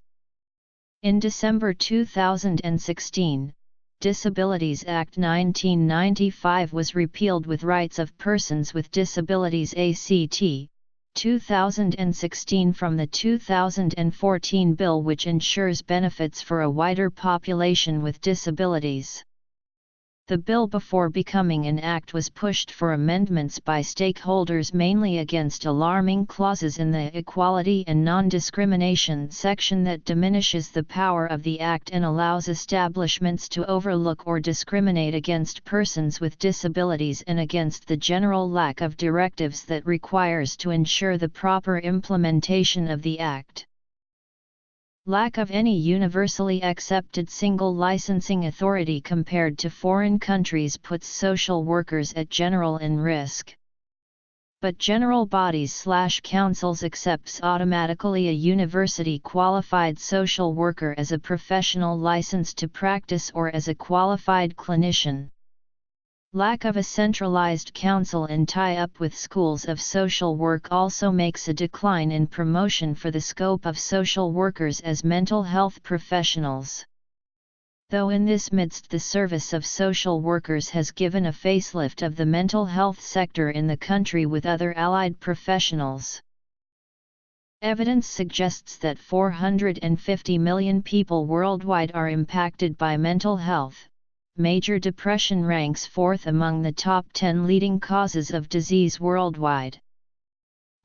In December 2016, Disabilities Act 1995 was repealed with Rights of Persons with Disabilities Act 2016 from the 2014 bill, which ensures benefits for a wider population with disabilities. The bill, before becoming an act, was pushed for amendments by stakeholders, mainly against alarming clauses in the Equality and Non-Discrimination section that diminishes the power of the act and allows establishments to overlook or discriminate against persons with disabilities, and against the general lack of directives that requires to ensure the proper implementation of the act. Lack of any universally accepted single licensing authority compared to foreign countries puts social workers at general in risk. But general bodies/councils accepts automatically a university qualified social worker as a professional licensed to practice or as a qualified clinician. Lack of a centralized council and tie-up with schools of social work also makes a decline in promotion for the scope of social workers as mental health professionals. Though in this midst the service of social workers has given a facelift of the mental health sector in the country with other allied professionals. Evidence suggests that 450 million people worldwide are impacted by mental health. Major depression ranks fourth among the top 10 leading causes of disease worldwide.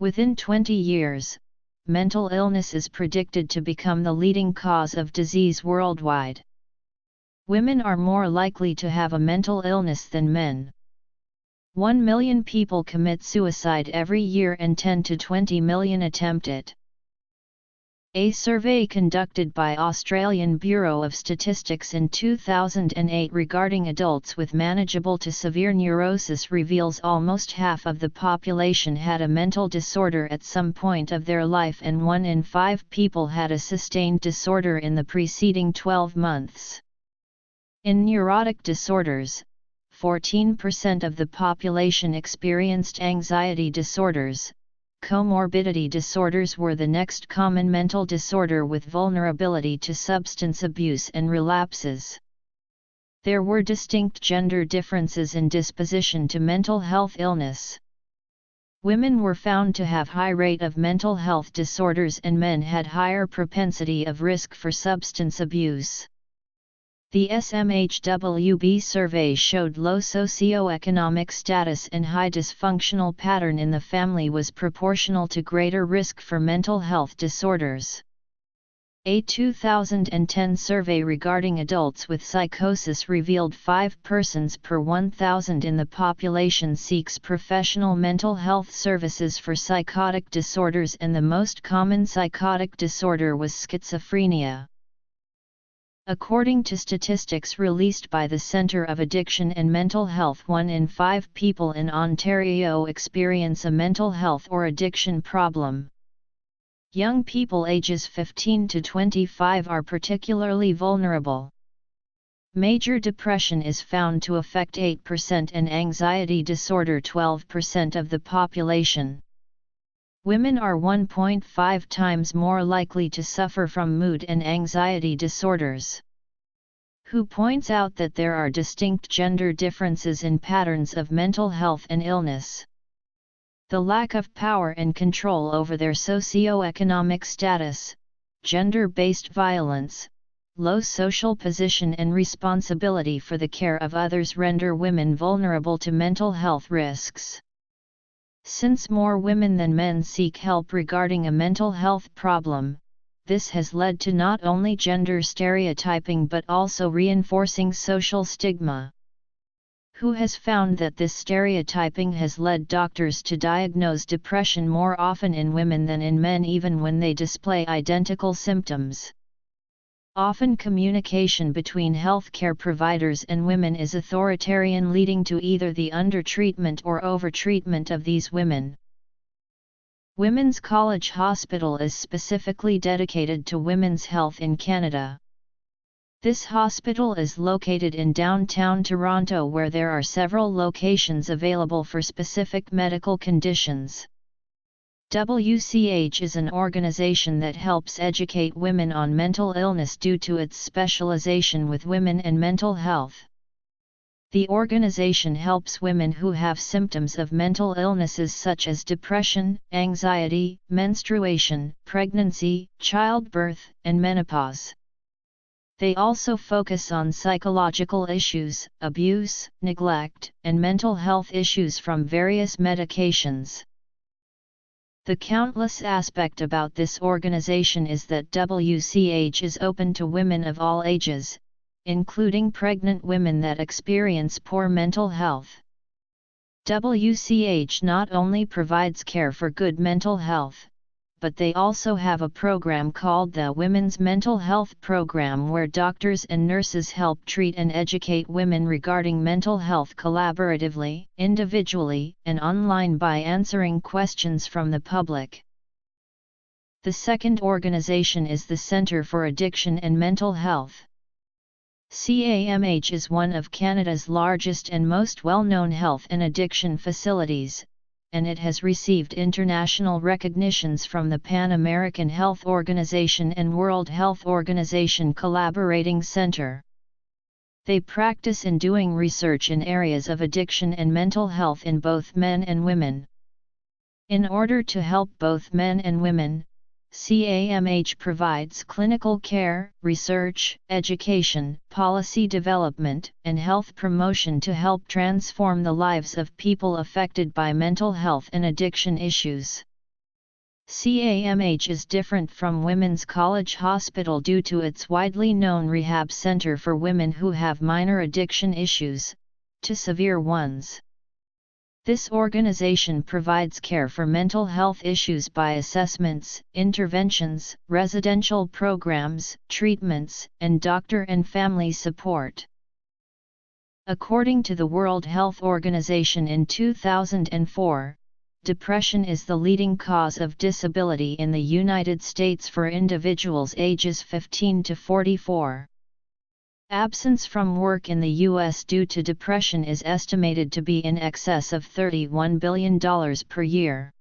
Within 20 years, mental illness is predicted to become the leading cause of disease worldwide. Women are more likely to have a mental illness than men. 1 million people commit suicide every year and 10 to 20 million attempt it. A survey conducted by Australian Bureau of Statistics in 2008 regarding adults with manageable to severe neurosis reveals almost half of the population had a mental disorder at some point of their life, and 1 in 5 people had a sustained disorder in the preceding 12 months. In neurotic disorders, 14% of the population experienced anxiety disorders. Comorbidity disorders were the next common mental disorder, with vulnerability to substance abuse and relapses. There were distinct gender differences in disposition to mental health illness. Women were found to have high rate of mental health disorders, and men had higher propensity of risk for substance abuse. The SMHWB survey showed low socioeconomic status and high dysfunctional pattern in the family was proportional to greater risk for mental health disorders. A 2010 survey regarding adults with psychosis revealed 5 persons per 1,000 in the population seeks professional mental health services for psychotic disorders, and the most common psychotic disorder was schizophrenia. According to statistics released by the Centre of Addiction and Mental Health, 1 in 5 people in Ontario experience a mental health or addiction problem. Young people ages 15 to 25 are particularly vulnerable. Major depression is found to affect 8% and anxiety disorder 12% of the population. Women are 1.5 times more likely to suffer from mood and anxiety disorders. WHO points out that there are distinct gender differences in patterns of mental health and illness. The lack of power and control over their socio-economic status, gender-based violence, low social position and responsibility for the care of others render women vulnerable to mental health risks. Since more women than men seek help regarding a mental health problem, this has led to not only gender stereotyping but also reinforcing social stigma. WHO has found that this stereotyping has led doctors to diagnose depression more often in women than in men, even when they display identical symptoms. Often communication between healthcare providers and women is authoritarian, leading to either the undertreatment or overtreatment of these women. Women's College Hospital is specifically dedicated to women's health in Canada. This hospital is located in downtown Toronto, where there are several locations available for specific medical conditions. WCH is an organization that helps educate women on mental illness due to its specialization with women and mental health. The organization helps women who have symptoms of mental illnesses such as depression, anxiety, menstruation, pregnancy, childbirth, and menopause. They also focus on psychological issues, abuse, neglect, and mental health issues from various medications. The countless aspect about this organization is that WCH is open to women of all ages, including pregnant women that experience poor mental health. WCH not only provides care for good mental health, but they also have a program called the Women's Mental Health Program, where doctors and nurses help treat and educate women regarding mental health collaboratively, individually, and online by answering questions from the public. The second organization is the Centre for Addiction and Mental Health. CAMH is one of Canada's largest and most well-known health and addiction facilities, and it has received international recognitions from the Pan American Health Organization and World Health Organization Collaborating Center. They practice in doing research in areas of addiction and mental health in both men and women. In order to help both men and women, CAMH provides clinical care, research, education, policy development, and health promotion to help transform the lives of people affected by mental health and addiction issues. CAMH is different from Women's College Hospital due to its widely known rehab center for women who have minor addiction issues, to severe ones. This organization provides care for mental health issues by assessments, interventions, residential programs, treatments, and doctor and family support. According to the World Health Organization in 2004, depression is the leading cause of disability in the United States for individuals ages 15 to 44. Absence from work in the U.S. due to depression is estimated to be in excess of $31 billion per year.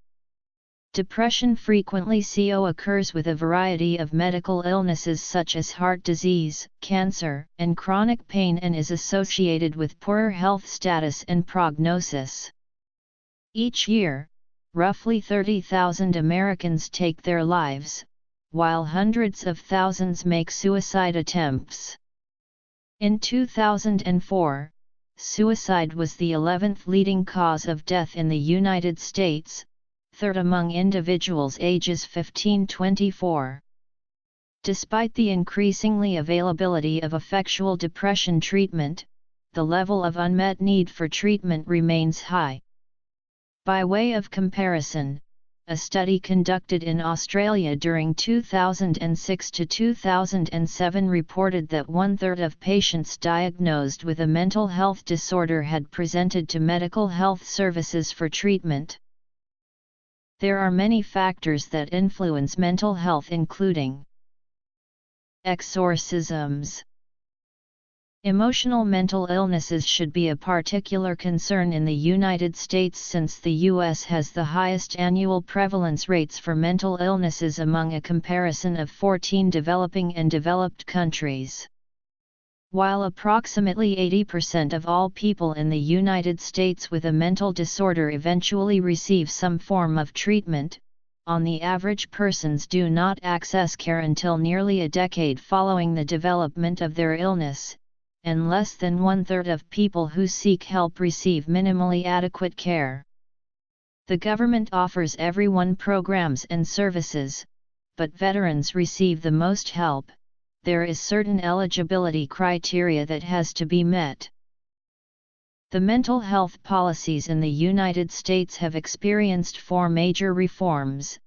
Depression frequently co-occurs with a variety of medical illnesses such as heart disease, cancer, and chronic pain, and is associated with poorer health status and prognosis. Each year, roughly 30,000 Americans take their lives, while hundreds of thousands make suicide attempts. In 2004, suicide was the 11th leading cause of death in the United States, third among individuals ages 15-24. Despite the increasingly availability of effectual depression treatment, the level of unmet need for treatment remains high. By way of comparison, a study conducted in Australia during 2006 to 2007 reported that one-third of patients diagnosed with a mental health disorder had presented to medical health services for treatment. There are many factors that influence mental health, including exorcisms. Emotional mental illnesses should be a particular concern in the United States, since the U.S. has the highest annual prevalence rates for mental illnesses among a comparison of 14 developing and developed countries. While approximately 80% of all people in the United States with a mental disorder eventually receive some form of treatment, on the average persons do not access care until nearly a decade following the development of their illness, and less than one-third of people who seek help receive minimally adequate care. The government offers everyone programs and services, but veterans receive the most help. There is certain eligibility criteria that has to be met. The mental health policies in the United States have experienced 4 major reforms.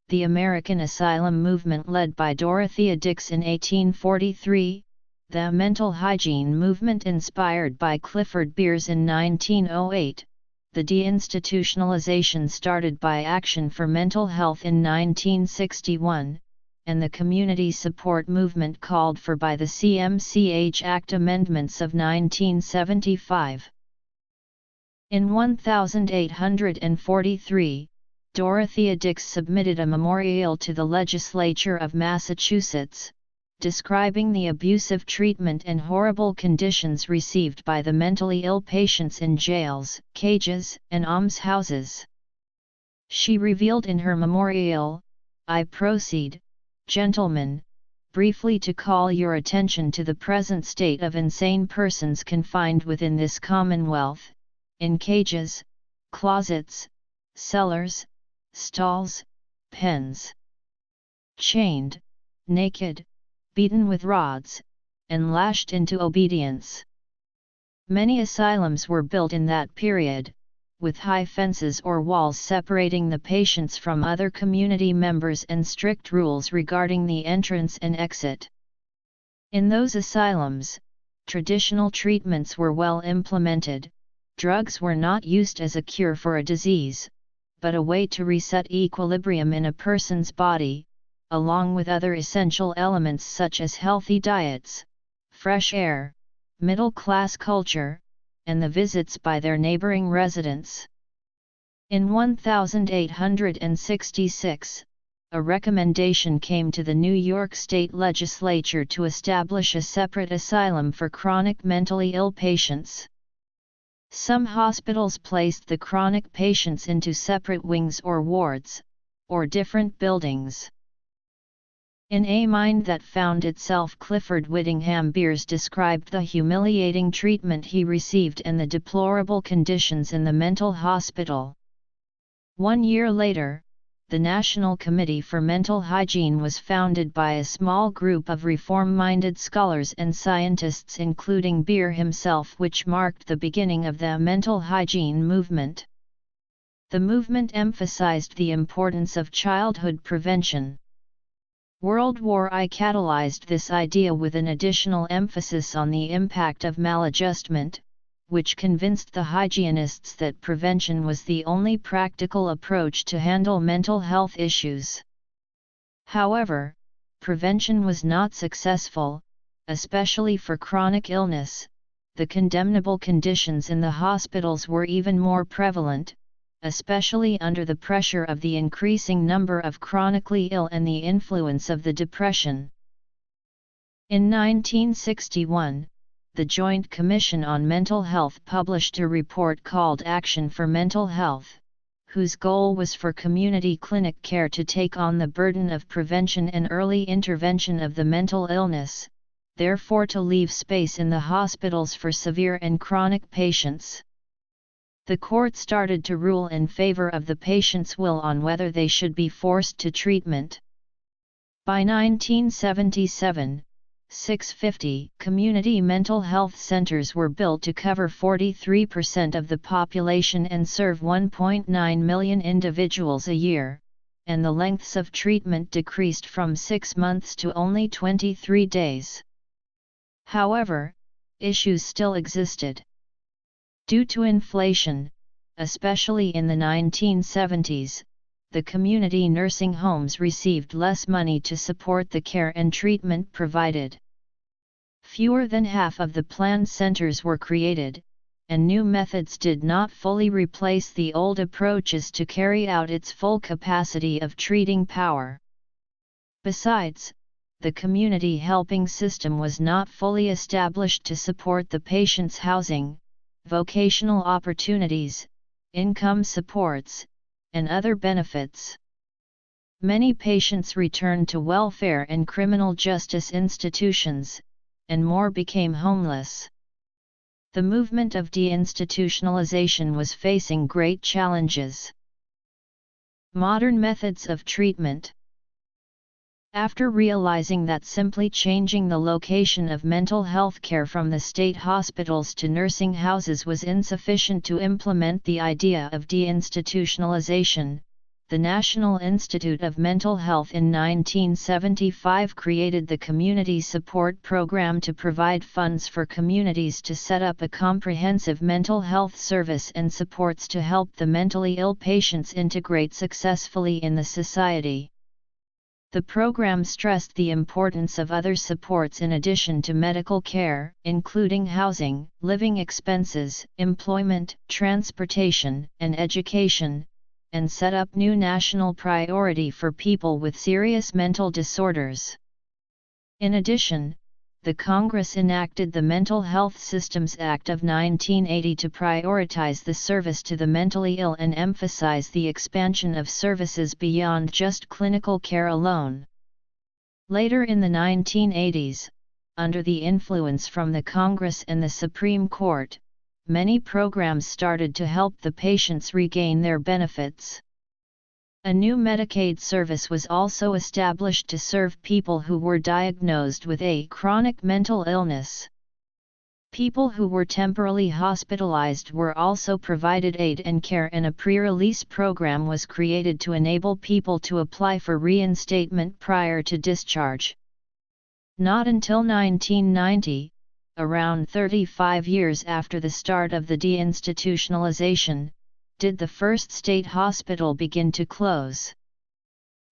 The American Asylum Movement led by Dorothea Dix in 1843, the Mental Hygiene Movement inspired by Clifford Beers in 1908, the deinstitutionalization started by Action for Mental Health in 1961, and the Community Support Movement called for by the CMCH Act amendments of 1975. In 1843, Dorothea Dix submitted a memorial to the legislature of Massachusetts, describing the abusive treatment and horrible conditions received by the mentally ill patients in jails, cages, and almshouses. She revealed in her memorial, "I proceed, gentlemen, briefly to call your attention to the present state of insane persons confined within this Commonwealth, in cages, closets, cellars, stalls, pens, chained, naked, beaten with rods, and lashed into obedience." Many asylums were built in that period, with high fences or walls separating the patients from other community members and strict rules regarding the entrance and exit. In those asylums, traditional treatments were well implemented. Drugs were not used as a cure for a disease, but a way to reset equilibrium in a person's body, along with other essential elements such as healthy diets, fresh air, middle-class culture, and the visits by their neighboring residents. In 1866, a recommendation came to the New York State Legislature to establish a separate asylum for chronic mentally ill patients. Some hospitals placed the chronic patients into separate wings or wards, or different buildings. In A Mind That Found Itself, Clifford Whittingham Beers described the humiliating treatment he received and the deplorable conditions in the mental hospital. 1 year later, the National Committee for Mental Hygiene was founded by a small group of reform-minded scholars and scientists including Beer himself, which marked the beginning of the mental hygiene movement. The movement emphasized the importance of childhood prevention. World War I catalyzed this idea with an additional emphasis on the impact of maladjustment, which convinced the hygienists that prevention was the only practical approach to handle mental health issues. However, prevention was not successful, especially for chronic illness. The condemnable conditions in the hospitals were even more prevalent, especially under the pressure of the increasing number of chronically ill and the influence of the depression. In 1961, the Joint Commission on Mental Health published a report called Action for Mental Health, whose goal was for community clinic care to take on the burden of prevention and early intervention of the mental illness, therefore to leave space in the hospitals for severe and chronic patients. The court started to rule in favor of the patient's will on whether they should be forced to treatment. By 1977, 650 community mental health centers were built to cover 43% of the population and serve 1.9 million individuals a year, and the lengths of treatment decreased from 6 months to only 23 days. However, issues still existed. Due to inflation, especially in the 1970s, the community nursing homes received less money to support the care and treatment provided. Fewer than half of the planned centers were created, and new methods did not fully replace the old approaches to carry out its full capacity of treating power. Besides, the community helping system was not fully established to support the patient's housing, vocational opportunities, income supports, and other benefits. Many patients returned to welfare and criminal justice institutions, and more became homeless. The movement of deinstitutionalization was facing great challenges. Modern methods of treatment. After realizing that simply changing the location of mental health care from the state hospitals to nursing houses was insufficient to implement the idea of deinstitutionalization, the National Institute of Mental Health in 1975 created the Community Support Program to provide funds for communities to set up a comprehensive mental health service and supports to help the mentally ill patients integrate successfully in the society. The program stressed the importance of other supports in addition to medical care, including housing, living expenses, employment, transportation, and education, and set up new national priority for people with serious mental disorders. In addition, the Congress enacted the Mental Health Systems Act of 1980 to prioritize the service to the mentally ill and emphasize the expansion of services beyond just clinical care alone. Later in the 1980s, under the influence from the Congress and the Supreme Court, many programs started to help the patients regain their benefits. A new Medicaid service was also established to serve people who were diagnosed with a chronic mental illness. People who were temporarily hospitalized were also provided aid and care, and a pre-release program was created to enable people to apply for reinstatement prior to discharge. Not until 1990, around 35 years after the start of the deinstitutionalization, did the first state hospital begin to close.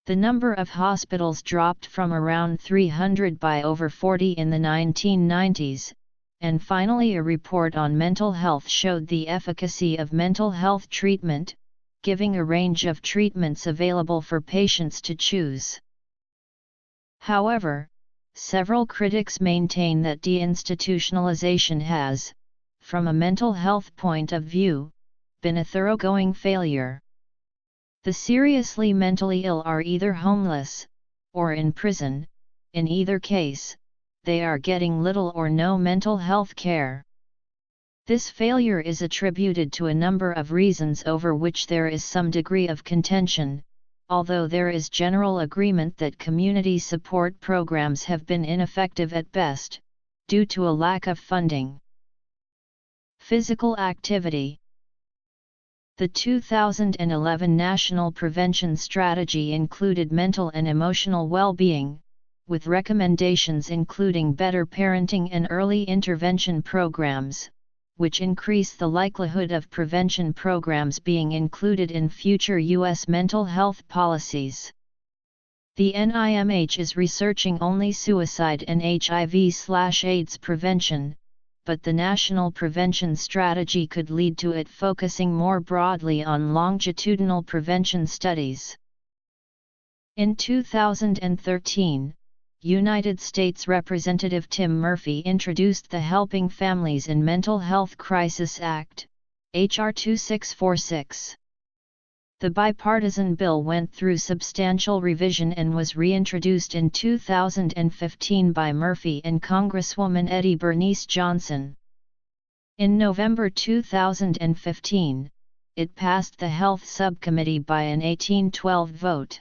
The number of hospitals dropped from around 300 by over 40 in the 1990s, and finally a report on mental health showed the efficacy of mental health treatment, giving a range of treatments available for patients to choose. However, several critics maintain that deinstitutionalization has, from a mental health point of view, been a thoroughgoing failure. The seriously mentally ill are either homeless, or in prison. In either case, they are getting little or no mental health care. This failure is attributed to a number of reasons over which there is some degree of contention, although there is general agreement that community support programs have been ineffective at best, due to a lack of funding. Physical activity. The 2011 National Prevention Strategy included mental and emotional well-being, with recommendations including better parenting and early intervention programs, which increase the likelihood of prevention programs being included in future U.S. mental health policies. The NIMH is researching only suicide and HIV/AIDS prevention, but the National Prevention Strategy could lead to it focusing more broadly on longitudinal prevention studies. In 2013, United States Representative Tim Murphy introduced the Helping Families in Mental Health Crisis Act, H.R. 2646. The bipartisan bill went through substantial revision and was reintroduced in 2015 by Murphy and Congresswoman Eddie Bernice Johnson. In November 2015, it passed the Health Subcommittee by an 18-12 vote.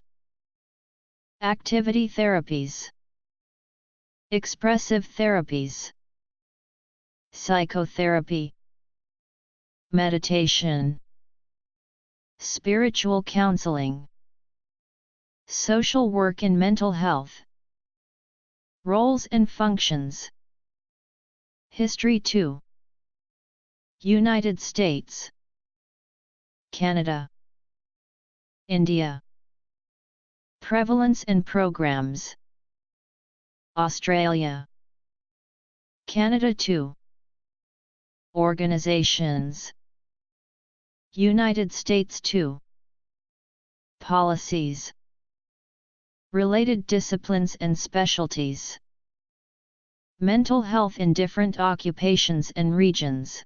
Activity therapies. Expressive therapies. Psychotherapy. Meditation. Spiritual counseling. Social work in mental health. Roles and functions. History 2. United States, Canada, India. Prevalence and programs. Australia, Canada 2. Organizations. United States 2. Policies. Related disciplines and specialties. Mental health in different occupations and regions.